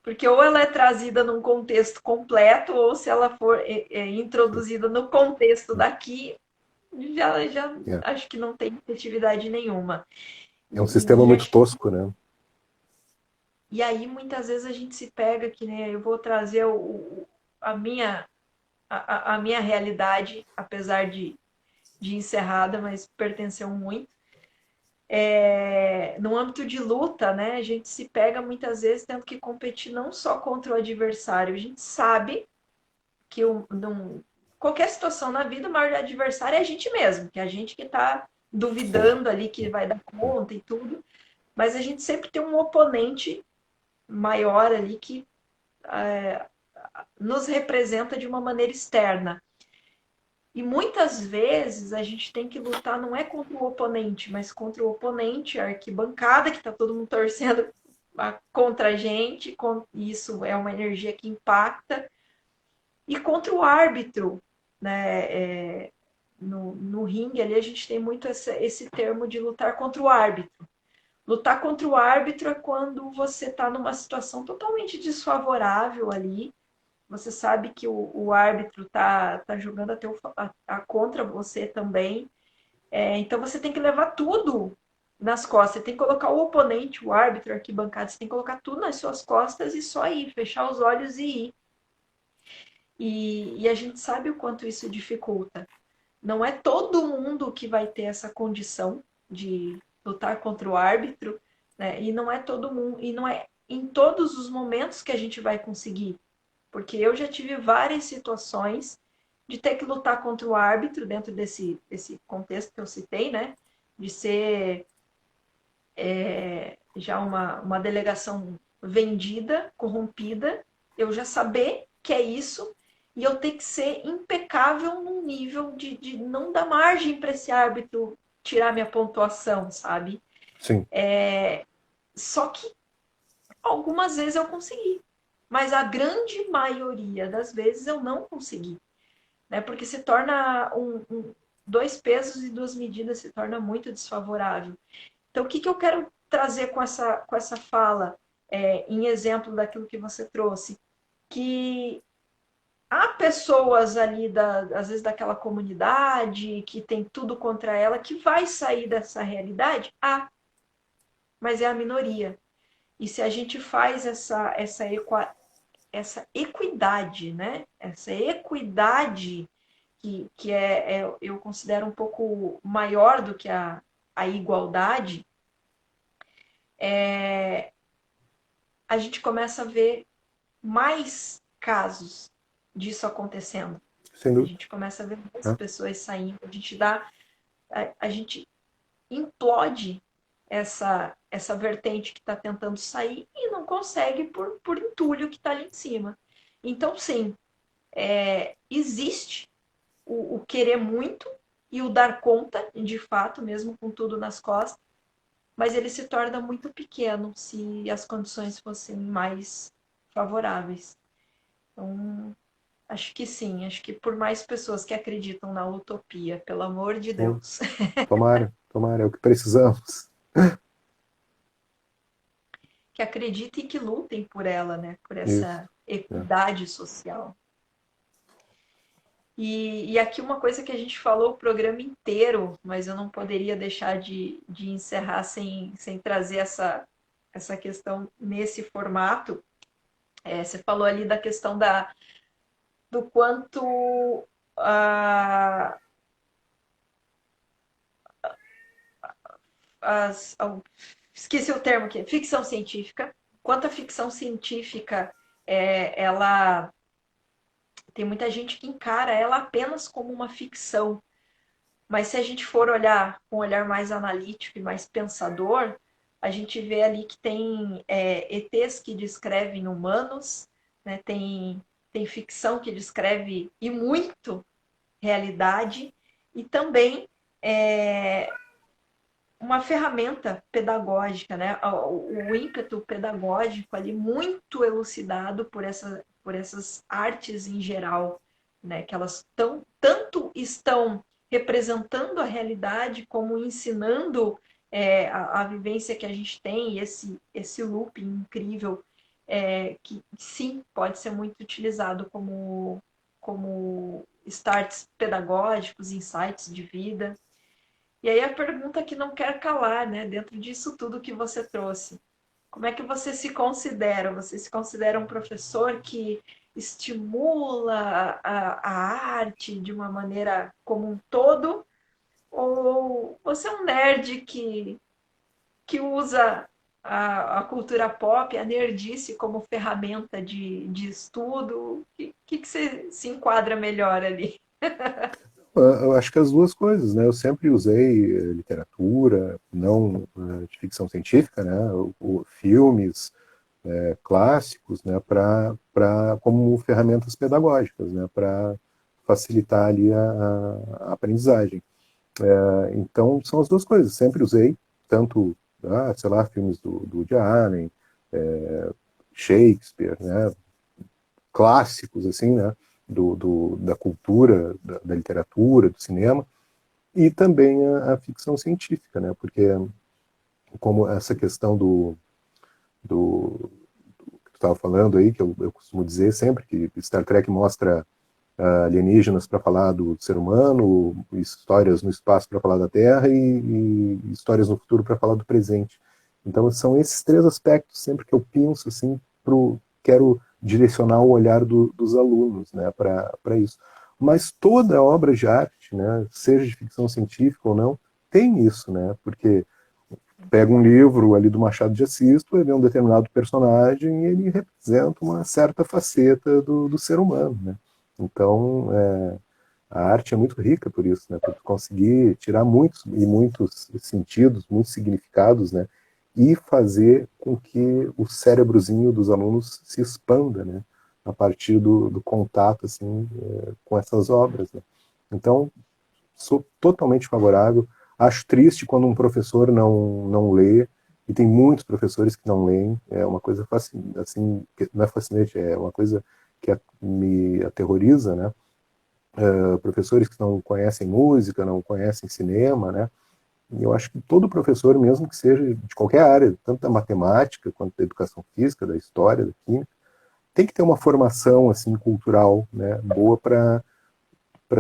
Porque ou ela é trazida num contexto completo, ou se ela for introduzida no contexto daqui, já É. acho que não tem efetividade nenhuma. É um sistema E muito acho que tosco, né? e aí muitas vezes a gente se pega que né, eu vou trazer a minha a minha realidade, apesar de encerrada, mas pertenceu muito. No âmbito de luta, né, a gente se pega muitas vezes tendo que competir não só contra o adversário, a gente sabe que qualquer situação na vida, o maior adversário é a gente mesmo, que é a gente que está Sim. duvidando ali que vai dar conta e tudo, mas a gente sempre tem um oponente maior ali que nos representa de uma maneira externa. E muitas vezes a gente tem que lutar não é contra o oponente, mas contra o oponente, a arquibancada, que está todo mundo torcendo contra a gente, isso é uma energia que impacta, e contra o árbitro, né? No ringue ali a gente tem muito esse termo de lutar contra o árbitro. Lutar contra o árbitro é quando você está numa situação totalmente desfavorável ali. Você sabe que o árbitro tá jogando contra você também. Então você tem que levar tudo nas costas. Você tem que colocar o oponente, o árbitro, a arquibancada, você tem que colocar tudo nas suas costas e só ir, fechar os olhos e ir. E a gente sabe o quanto isso dificulta. Não é todo mundo que vai ter essa condição de lutar contra o árbitro, né? E não é todo mundo, e não é em todos os momentos que a gente vai conseguir. Porque eu já tive várias situações de ter que lutar contra o árbitro dentro desse contexto que eu citei, né? De ser já uma delegação vendida, corrompida, eu já saber que é isso e eu ter que ser impecável num nível de não dar margem para esse árbitro tirar minha pontuação, sabe? Sim. Só que algumas vezes eu consegui, mas a grande maioria das vezes eu não consegui, né? Porque se torna dois pesos e duas medidas, se torna muito desfavorável. Então, o que eu quero trazer com essa fala, em exemplo daquilo que você trouxe? Que há pessoas ali, às vezes, daquela comunidade, que tem tudo contra ela, que vai sair dessa realidade? Mas é a minoria. E se a gente faz essa equidade, né? Essa equidade que eu considero um pouco maior do que a igualdade, a gente começa a ver mais casos disso acontecendo. Sem A dúvida. gente começa a ver mais Né? pessoas saindo, a gente implode essa vertente que está tentando sair e não consegue por entulho que está ali em cima. Então, sim, existe o querer muito e o dar conta, de fato, mesmo com tudo nas costas, mas ele se torna muito pequeno se as condições fossem mais favoráveis. Então, acho que sim, acho que por mais pessoas que acreditam na utopia, pelo amor de Sim. Deus, Tomara, tomara, é o que precisamos. que acreditem e que lutem por ela, né? Por Isso. essa É. equidade social. E aqui uma coisa que a gente falou o programa inteiro, mas eu não poderia deixar de encerrar sem trazer essa questão nesse formato. Você falou ali da questão do quanto a, as, esqueci o termo aqui, ficção científica, quanto a ficção científica ela tem muita gente que encara ela apenas como uma ficção, mas se a gente for olhar com um olhar mais analítico e mais pensador, a gente vê ali que tem ETs que descrevem humanos, né? Tem ficção que descreve e muito realidade, e também uma ferramenta pedagógica, né? O ímpeto pedagógico ali muito elucidado por essas artes em geral, né? Que elas tanto estão representando a realidade como ensinando a vivência que a gente tem, esse looping incrível, que sim pode ser muito utilizado como starts pedagógicos, insights de vida. E aí a pergunta que não quer calar, né? Dentro disso tudo que você trouxe. Como é que você se considera? Você se considera um professor que estimula a arte de uma maneira como um todo? Ou você é um nerd que usa a cultura pop, a nerdice como ferramenta de estudo? O que você se enquadra melhor ali? Eu acho que as duas coisas, né? Eu sempre usei literatura, não de ficção científica, né? Filmes clássicos, né? Como ferramentas pedagógicas, né? Para facilitar ali a aprendizagem. Então, são as duas coisas. Sempre usei, tanto, sei lá, filmes do Woody Allen, Shakespeare, né? Clássicos, assim, né? da cultura, da literatura, do cinema, e também a ficção científica, né? Porque como essa questão do que tu estava falando aí, que eu costumo dizer sempre, que Star Trek mostra alienígenas para falar do ser humano, histórias no espaço para falar da Terra e histórias no futuro para falar do presente. Então são esses três aspectos sempre que eu penso assim, quero direcionar o olhar dos alunos, né, para isso. Mas toda obra de arte, né, seja de ficção científica ou não, tem isso, né, porque pega um livro ali do Machado de Assis, tu vai ver um determinado personagem e ele representa uma certa faceta do ser humano, né? Então, a arte é muito rica por isso, né? Por tu conseguir tirar muitos sentidos, muitos significados, né? E fazer com que o cérebrozinho dos alunos se expanda, né? A partir do contato, assim, com essas obras, né? Então, sou totalmente favorável. Acho triste quando um professor não lê, e tem muitos professores que não leem. É uma coisa fascinante, assim, não é fascinante, é uma coisa que me aterroriza, né? Professores que não conhecem música, não conhecem cinema, né? E eu acho que todo professor, mesmo que seja de qualquer área, tanto da matemática quanto da educação física, da história, da química, tem que ter uma formação assim cultural, né, boa para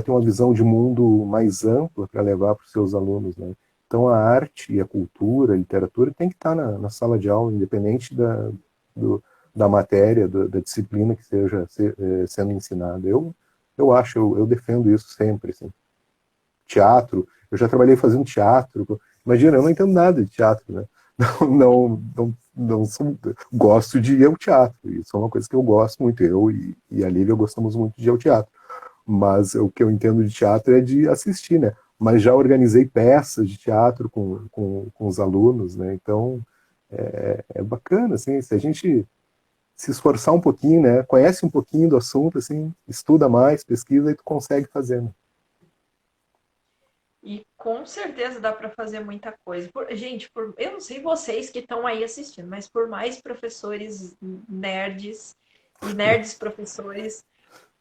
ter uma visão de mundo mais ampla para levar para os seus alunos, né? Então a arte e a cultura, a literatura tem que estar na sala de aula, independente do, da matéria, da disciplina que esteja sendo ensinada. Eu acho, eu defendo isso sempre, assim. Teatro, eu já trabalhei fazendo teatro. Imagina, eu não entendo nada de teatro, né? Gosto de ir ao teatro. Isso é uma coisa que eu gosto muito. Eu e a Lívia gostamos muito de ir ao teatro. Mas o que eu entendo de teatro é de assistir, né? Mas já organizei peças de teatro com os alunos, né? Então é bacana, assim, se a gente se esforçar um pouquinho, né? Conhece um pouquinho do assunto, assim, estuda mais, pesquisa e tu consegue fazer, né? E com certeza dá para fazer muita coisa. Gente, eu não sei vocês que estão aí assistindo, mas por mais professores nerds e nerds professores,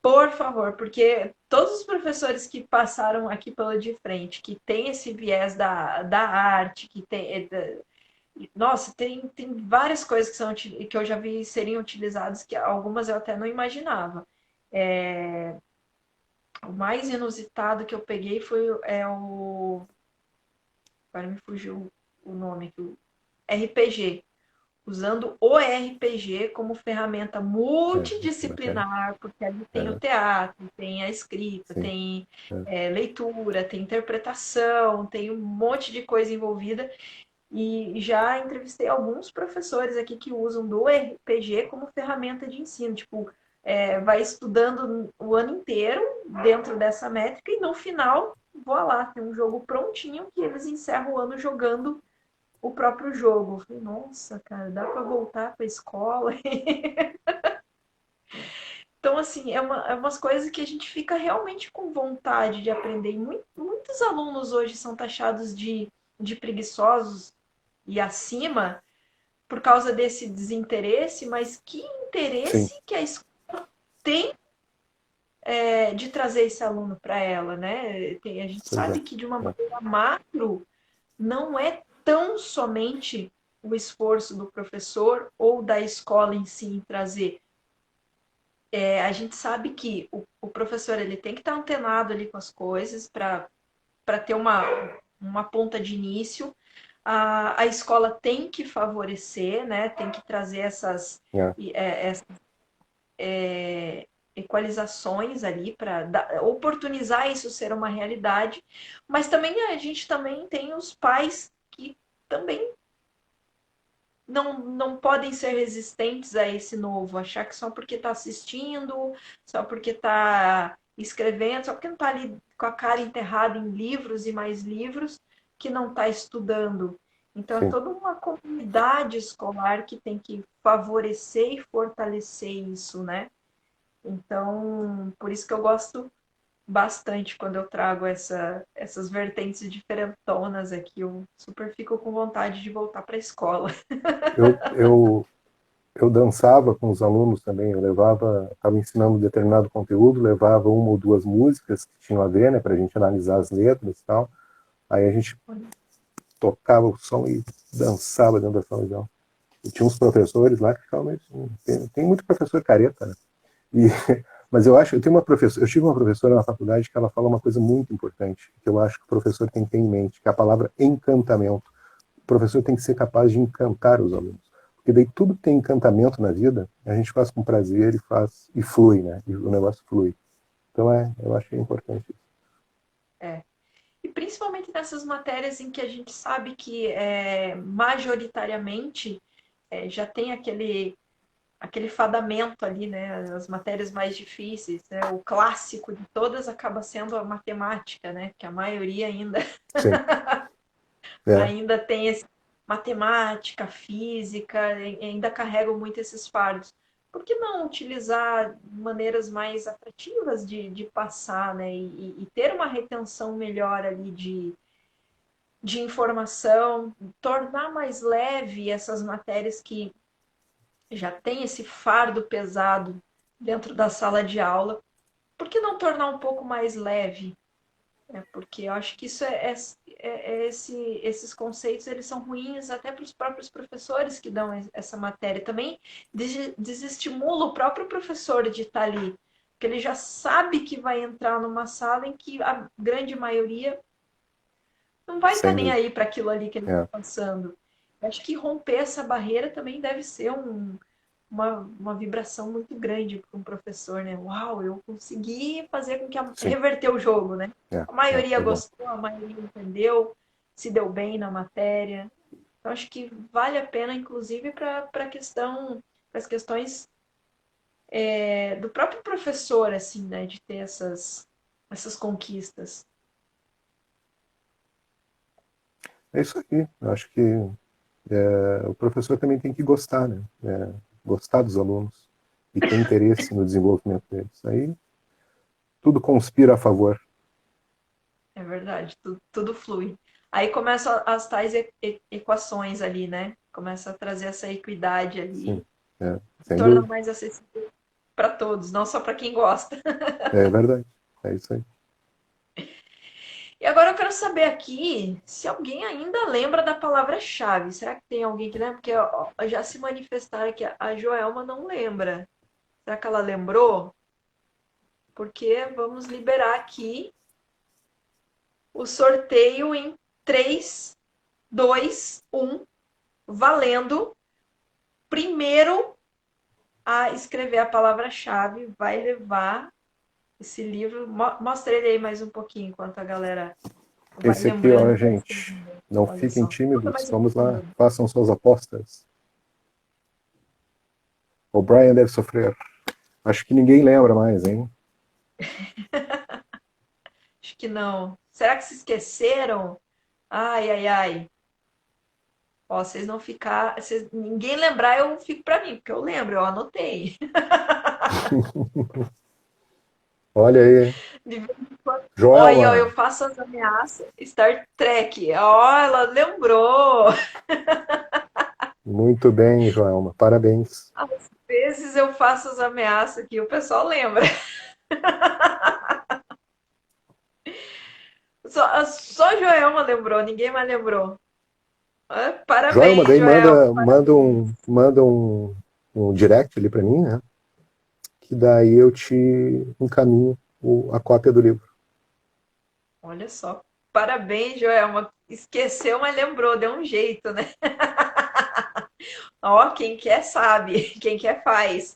por favor, porque todos os professores que passaram aqui pela de frente, que tem esse viés da arte, que tem. Nossa, tem várias coisas que eu já vi serem utilizadas, que algumas eu até não imaginava. O mais inusitado que eu peguei foi o. Agora me fugiu o nome aqui, o RPG. Usando o RPG como ferramenta Bacana. multidisciplinar, porque ali tem o teatro, tem a escrita, Sim. tem leitura, tem interpretação, tem um monte de coisa envolvida. E já entrevistei alguns professores aqui que usam do RPG como ferramenta de ensino. Tipo, vai estudando o ano inteiro dentro dessa métrica e no final, vou lá, tem um jogo prontinho que eles encerram o ano jogando o próprio jogo. Eu falei, nossa, cara, dá para voltar para a escola. Então, assim, umas coisas que a gente fica realmente com vontade de aprender. E muitos alunos hoje são taxados de preguiçosos e acima por causa desse desinteresse, mas que Sim, interesse que a escola tem de trazer esse aluno para ela, né? A gente pois é. sabe que de uma maneira macro não é tão somente o esforço do professor ou da escola em si em trazer. A gente sabe que o professor ele tem que estar antenado ali com as coisas para ter uma ponta de início. A escola tem que favorecer, né? Tem que trazer É, essas equalizações ali para oportunizar isso ser uma realidade. Mas também a gente também tem os pais que também não podem ser resistentes a esse novo, achar que só porque está assistindo, só porque está escrevendo, só porque não está ali com a cara enterrada em livros e mais livros, que não está estudando. Então, é sim. toda uma comunidade escolar que tem que favorecer e fortalecer isso, né? Então, por isso que eu gosto bastante quando eu trago essas vertentes diferentonas aqui. Eu super fico com vontade de voltar para a escola. Eu eu dançava com os alunos também, estava ensinando determinado conteúdo, levava uma ou duas músicas que tinham a ver, né, para a gente analisar as letras e tal. Aí a gente tocava o som e dançava dentro da sala de aula. E tinha uns professores lá que ficavam meio assim, tem muito professor careta, né? E, mas eu tive uma professora na faculdade que ela fala uma coisa muito importante, que eu acho que o professor tem que ter em mente, que é a palavra encantamento. O professor tem que ser capaz de encantar os alunos. Porque daí tudo que tem encantamento na vida, a gente faz com prazer e flui, né? E o negócio flui. Então eu acho que é importante isso. É. E principalmente nessas matérias em que a gente sabe que majoritariamente já tem aquele fadamento ali, né? As matérias mais difíceis, né? O clássico de todas acaba sendo a matemática, né? Que a maioria ainda, Sim, é, ainda tem esse matemática, física, ainda carregam muito esses fardos. Por que não utilizar maneiras mais atrativas de passar, né? E ter uma retenção melhor ali de informação, tornar mais leve essas matérias que já têm esse fardo pesado dentro da sala de aula, por que não tornar um pouco mais leve? Porque eu acho que isso esses conceitos eles são ruins até para os próprios professores que dão essa matéria. Também desestimula o próprio professor de estar ali, porque ele já sabe que vai entrar numa sala em que a grande maioria não vai estar sem nem dúvida. aí para aquilo ali que ele está É, passando. Eu acho que romper essa barreira também deve ser uma vibração muito grande para um professor, né? Uau, eu consegui fazer com que sim, reverter o jogo, né? é, A maioria é bom. gostou, a maioria entendeu, se deu bem na matéria. Então, acho que vale a pena, inclusive, para questão, para as questões do próprio professor, assim, né? De ter essas conquistas. É isso aí. Eu acho que o professor também tem que gostar, né? Gostar dos alunos e ter interesse no desenvolvimento deles. Aí tudo conspira a favor. É verdade, tudo flui. Aí começam as tais equações ali, né? Começa a trazer essa equidade Sim, ali e sem torna dúvida. mais acessível para todos, não só para quem gosta. É verdade. É isso aí. E agora eu quero saber aqui se alguém ainda lembra da palavra-chave. Será que tem alguém que lembra? Porque ó, já se manifestaram que a Joelma não lembra. Será que ela lembrou? Porque vamos liberar aqui o sorteio em 3, 2, 1, valendo. Primeiro a escrever a palavra-chave vai levar esse livro. Mostra ele aí mais um pouquinho enquanto a galera vai Esse aqui, lembrando ó, e vai gente. escrevendo. Não Olha fiquem só. Conta tímidos. mais um Vamos lá. pouquinho. Façam suas apostas. O Brian deve sofrer. Acho que ninguém lembra mais, hein? Acho que não. Será que se esqueceram? Ai, ai, ai. Ó, vocês não ficar, ninguém lembrar, eu fico para mim, porque eu lembro, eu anotei. Olha aí, hein? De vez em quando. Olha, ó, eu Joelma. faço as ameaças. Star Trek. Ó, ela lembrou. Muito bem, Joelma. Parabéns. Às vezes eu faço as ameaças que o pessoal lembra. Só Joelma lembrou, ninguém mais lembrou. Joelma, Parabéns, daí Joelma. manda um direct ali para mim, né? Que daí eu te encaminho a cópia do livro. Olha só. Parabéns, Joelma. Esqueceu, mas lembrou, deu um jeito, né? Ó, quem quer sabe, quem quer faz.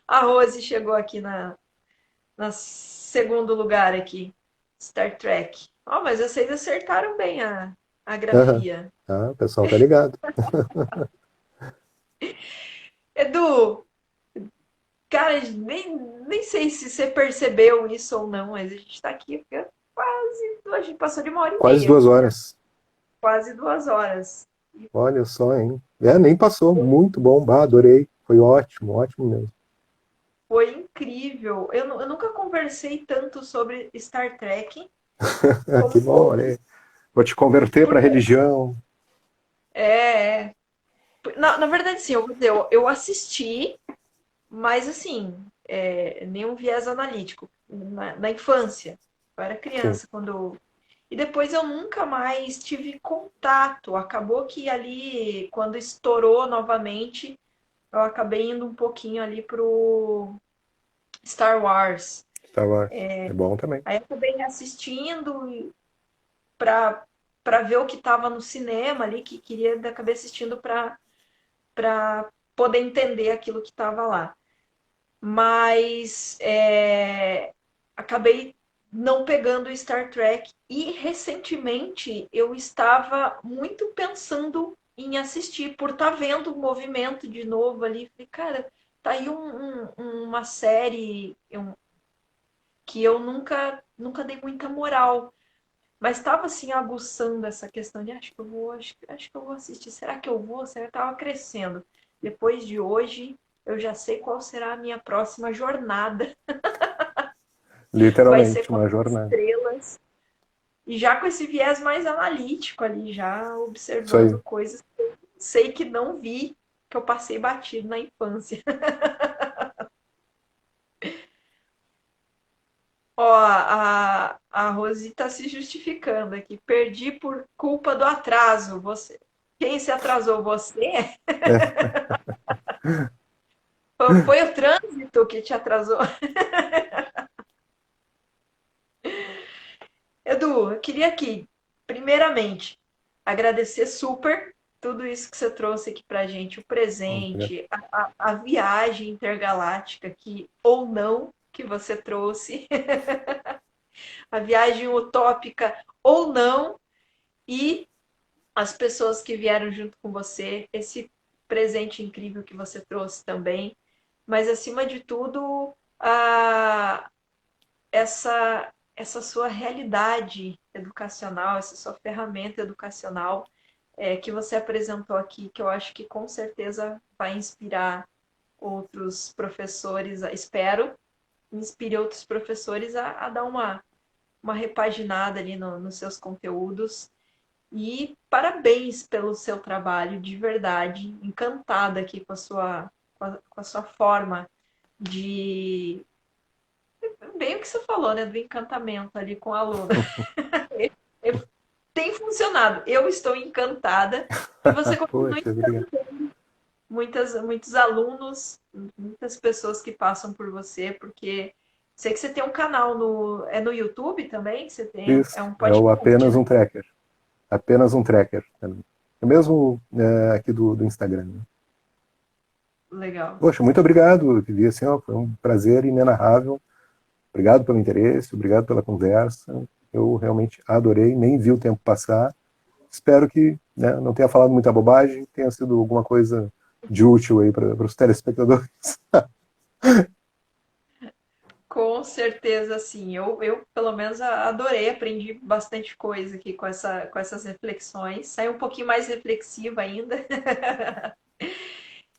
A Rose chegou aqui na segundo lugar aqui. Star Trek. Ó, mas vocês acertaram bem a Aham. grafia. Ah, o pessoal tá ligado. Edu, cara, nem sei se você percebeu isso ou não, mas a gente tá aqui quase. A gente passou de 1 hora e Quase meia, 2 horas. quase 2 horas. Olha só, hein? Nem passou. Muito bom. Bah, adorei. Foi ótimo, ótimo mesmo. Foi incrível. Eu nunca conversei tanto sobre Star Trek Que como bom, olha hoje. aí. Vou te converter para Porque religião. é, Na verdade, sim, eu vou dizer, eu assisti, mas assim, nenhum viés analítico. Na infância. Eu era Sim, criança quando. E depois eu nunca mais tive contato. Acabou que ali, quando estourou novamente, eu acabei indo um pouquinho ali pro Star Wars. estava. É bom também. Aí eu acabei assistindo para para ver o que estava no cinema ali, que queria, acabei assistindo para poder entender aquilo que estava lá. Mas acabei não pegando o Star Trek e recentemente eu estava muito pensando em assistir por estar vendo o movimento de novo ali. Falei, cara, tá aí uma série que eu nunca dei muita moral, mas estava assim aguçando essa questão de acho que eu vou, acho que eu vou assistir. Será que eu vou? Será que estava crescendo? Depois de hoje, eu já sei qual será a minha próxima jornada. Vai ser Literalmente, com uma as jornada. estrelas. E já com esse viés mais analítico ali, já Isso aí. observando coisas que eu sei que não vi, que eu passei batido na infância. Ó, a Rosi está se justificando aqui. Perdi por culpa do atraso. Você, quem se atrasou? Você? É, Foi o trânsito que te atrasou? Edu, eu queria aqui, primeiramente, agradecer super tudo isso que você trouxe aqui pra gente, o presente, a viagem intergaláctica que, ou não, que você trouxe, a viagem utópica ou não, e as pessoas que vieram junto com você, esse presente incrível que você trouxe também, mas acima de tudo, essa sua realidade educacional, essa sua ferramenta educacional que você apresentou aqui, que eu acho que com certeza vai inspirar outros professores, espero, inspire outros professores a dar uma repaginada ali nos seus conteúdos. E parabéns pelo seu trabalho, de verdade. Encantada aqui com a sua forma de. Bem o que você falou, né? Do encantamento ali com o aluno. Tem funcionado. Eu estou encantada que você continue poxa, obrigado. muitos alunos, muitas pessoas que passam por você, porque sei que você tem um canal no YouTube também, você tem, Isso, é um é o podcast, apenas né? um tracker. Apenas um tracker. É o mesmo aqui do Instagram. Né? Legal. Poxa, muito obrigado, Vivi. Assim, ó, foi um prazer inenarrável. Obrigado pelo interesse, obrigado pela conversa. Eu realmente adorei, nem vi o tempo passar. Espero que né, não tenha falado muita bobagem, tenha sido alguma coisa de útil aí para os telespectadores. Com certeza, sim. Eu, pelo menos, adorei, aprendi bastante coisa aqui com essas reflexões. Saí um pouquinho mais reflexiva ainda.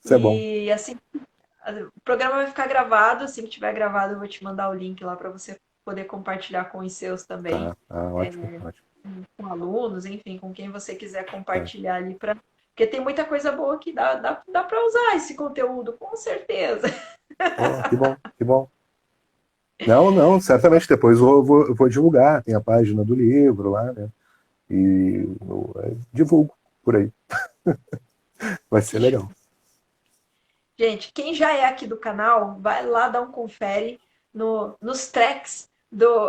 Isso é bom. E assim, o programa vai ficar gravado. Assim que tiver gravado, eu vou te mandar o link lá para você poder compartilhar com os seus também, Tá, ótimo, ótimo. com alunos, enfim, com quem você quiser Tá. compartilhar ali para. Porque tem muita coisa boa que dá para usar esse conteúdo, com certeza. Oh, que bom, que bom. Não, não, certamente depois eu vou divulgar, tem a página do livro lá, né? E eu divulgo por aí. Vai ser Que show. legal. Gente, quem já é aqui do canal, vai lá dar um confere nos tracks do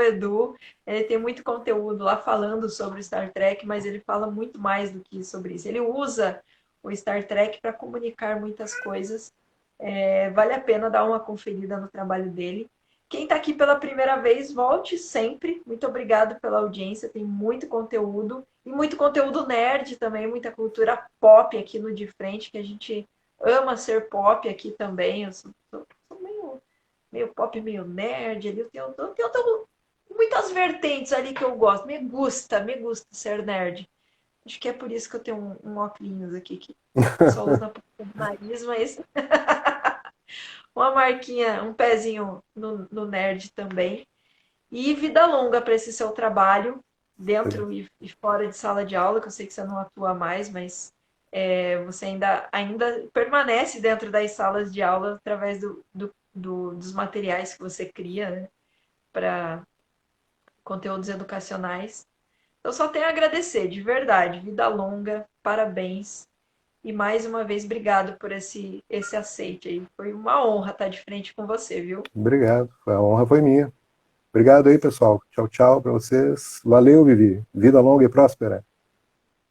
Edu. Ele tem muito conteúdo lá falando sobre Star Trek, mas ele fala muito mais do que sobre isso. Ele usa o Star Trek para comunicar muitas coisas. Vale a pena dar uma conferida no trabalho dele. Quem está aqui pela primeira vez, volte sempre. Muito obrigado pela audiência. Tem muito conteúdo e muito conteúdo nerd também, muita cultura pop aqui no De Frente, que a gente ama ser pop aqui também. Eu sou meio pop, meio nerd ali. Eu tenho muitas vertentes ali que eu gosto. Me gusta ser nerd. Acho que é por isso que eu tenho um óculos aqui que só uso na ponta do nariz, mas uma marquinha, um pezinho no nerd também. E vida longa para esse seu trabalho, dentro e fora de sala de aula, que eu sei que você não atua mais, mas Você ainda permanece dentro das salas de aula através dos materiais que você cria, né, para conteúdos educacionais. Eu só tenho a agradecer, de verdade. Vida longa, parabéns. E mais uma vez, obrigado por esse aceite aí. Foi uma honra estar de frente com você, viu? Obrigado, a honra foi minha. Obrigado aí, pessoal. Tchau, tchau para vocês. Valeu, Vivi. Vida longa e próspera.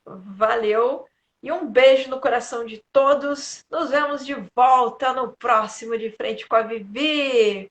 Valeu. E um beijo no coração de todos. Nos vemos de volta no próximo De Frente com a Vivi.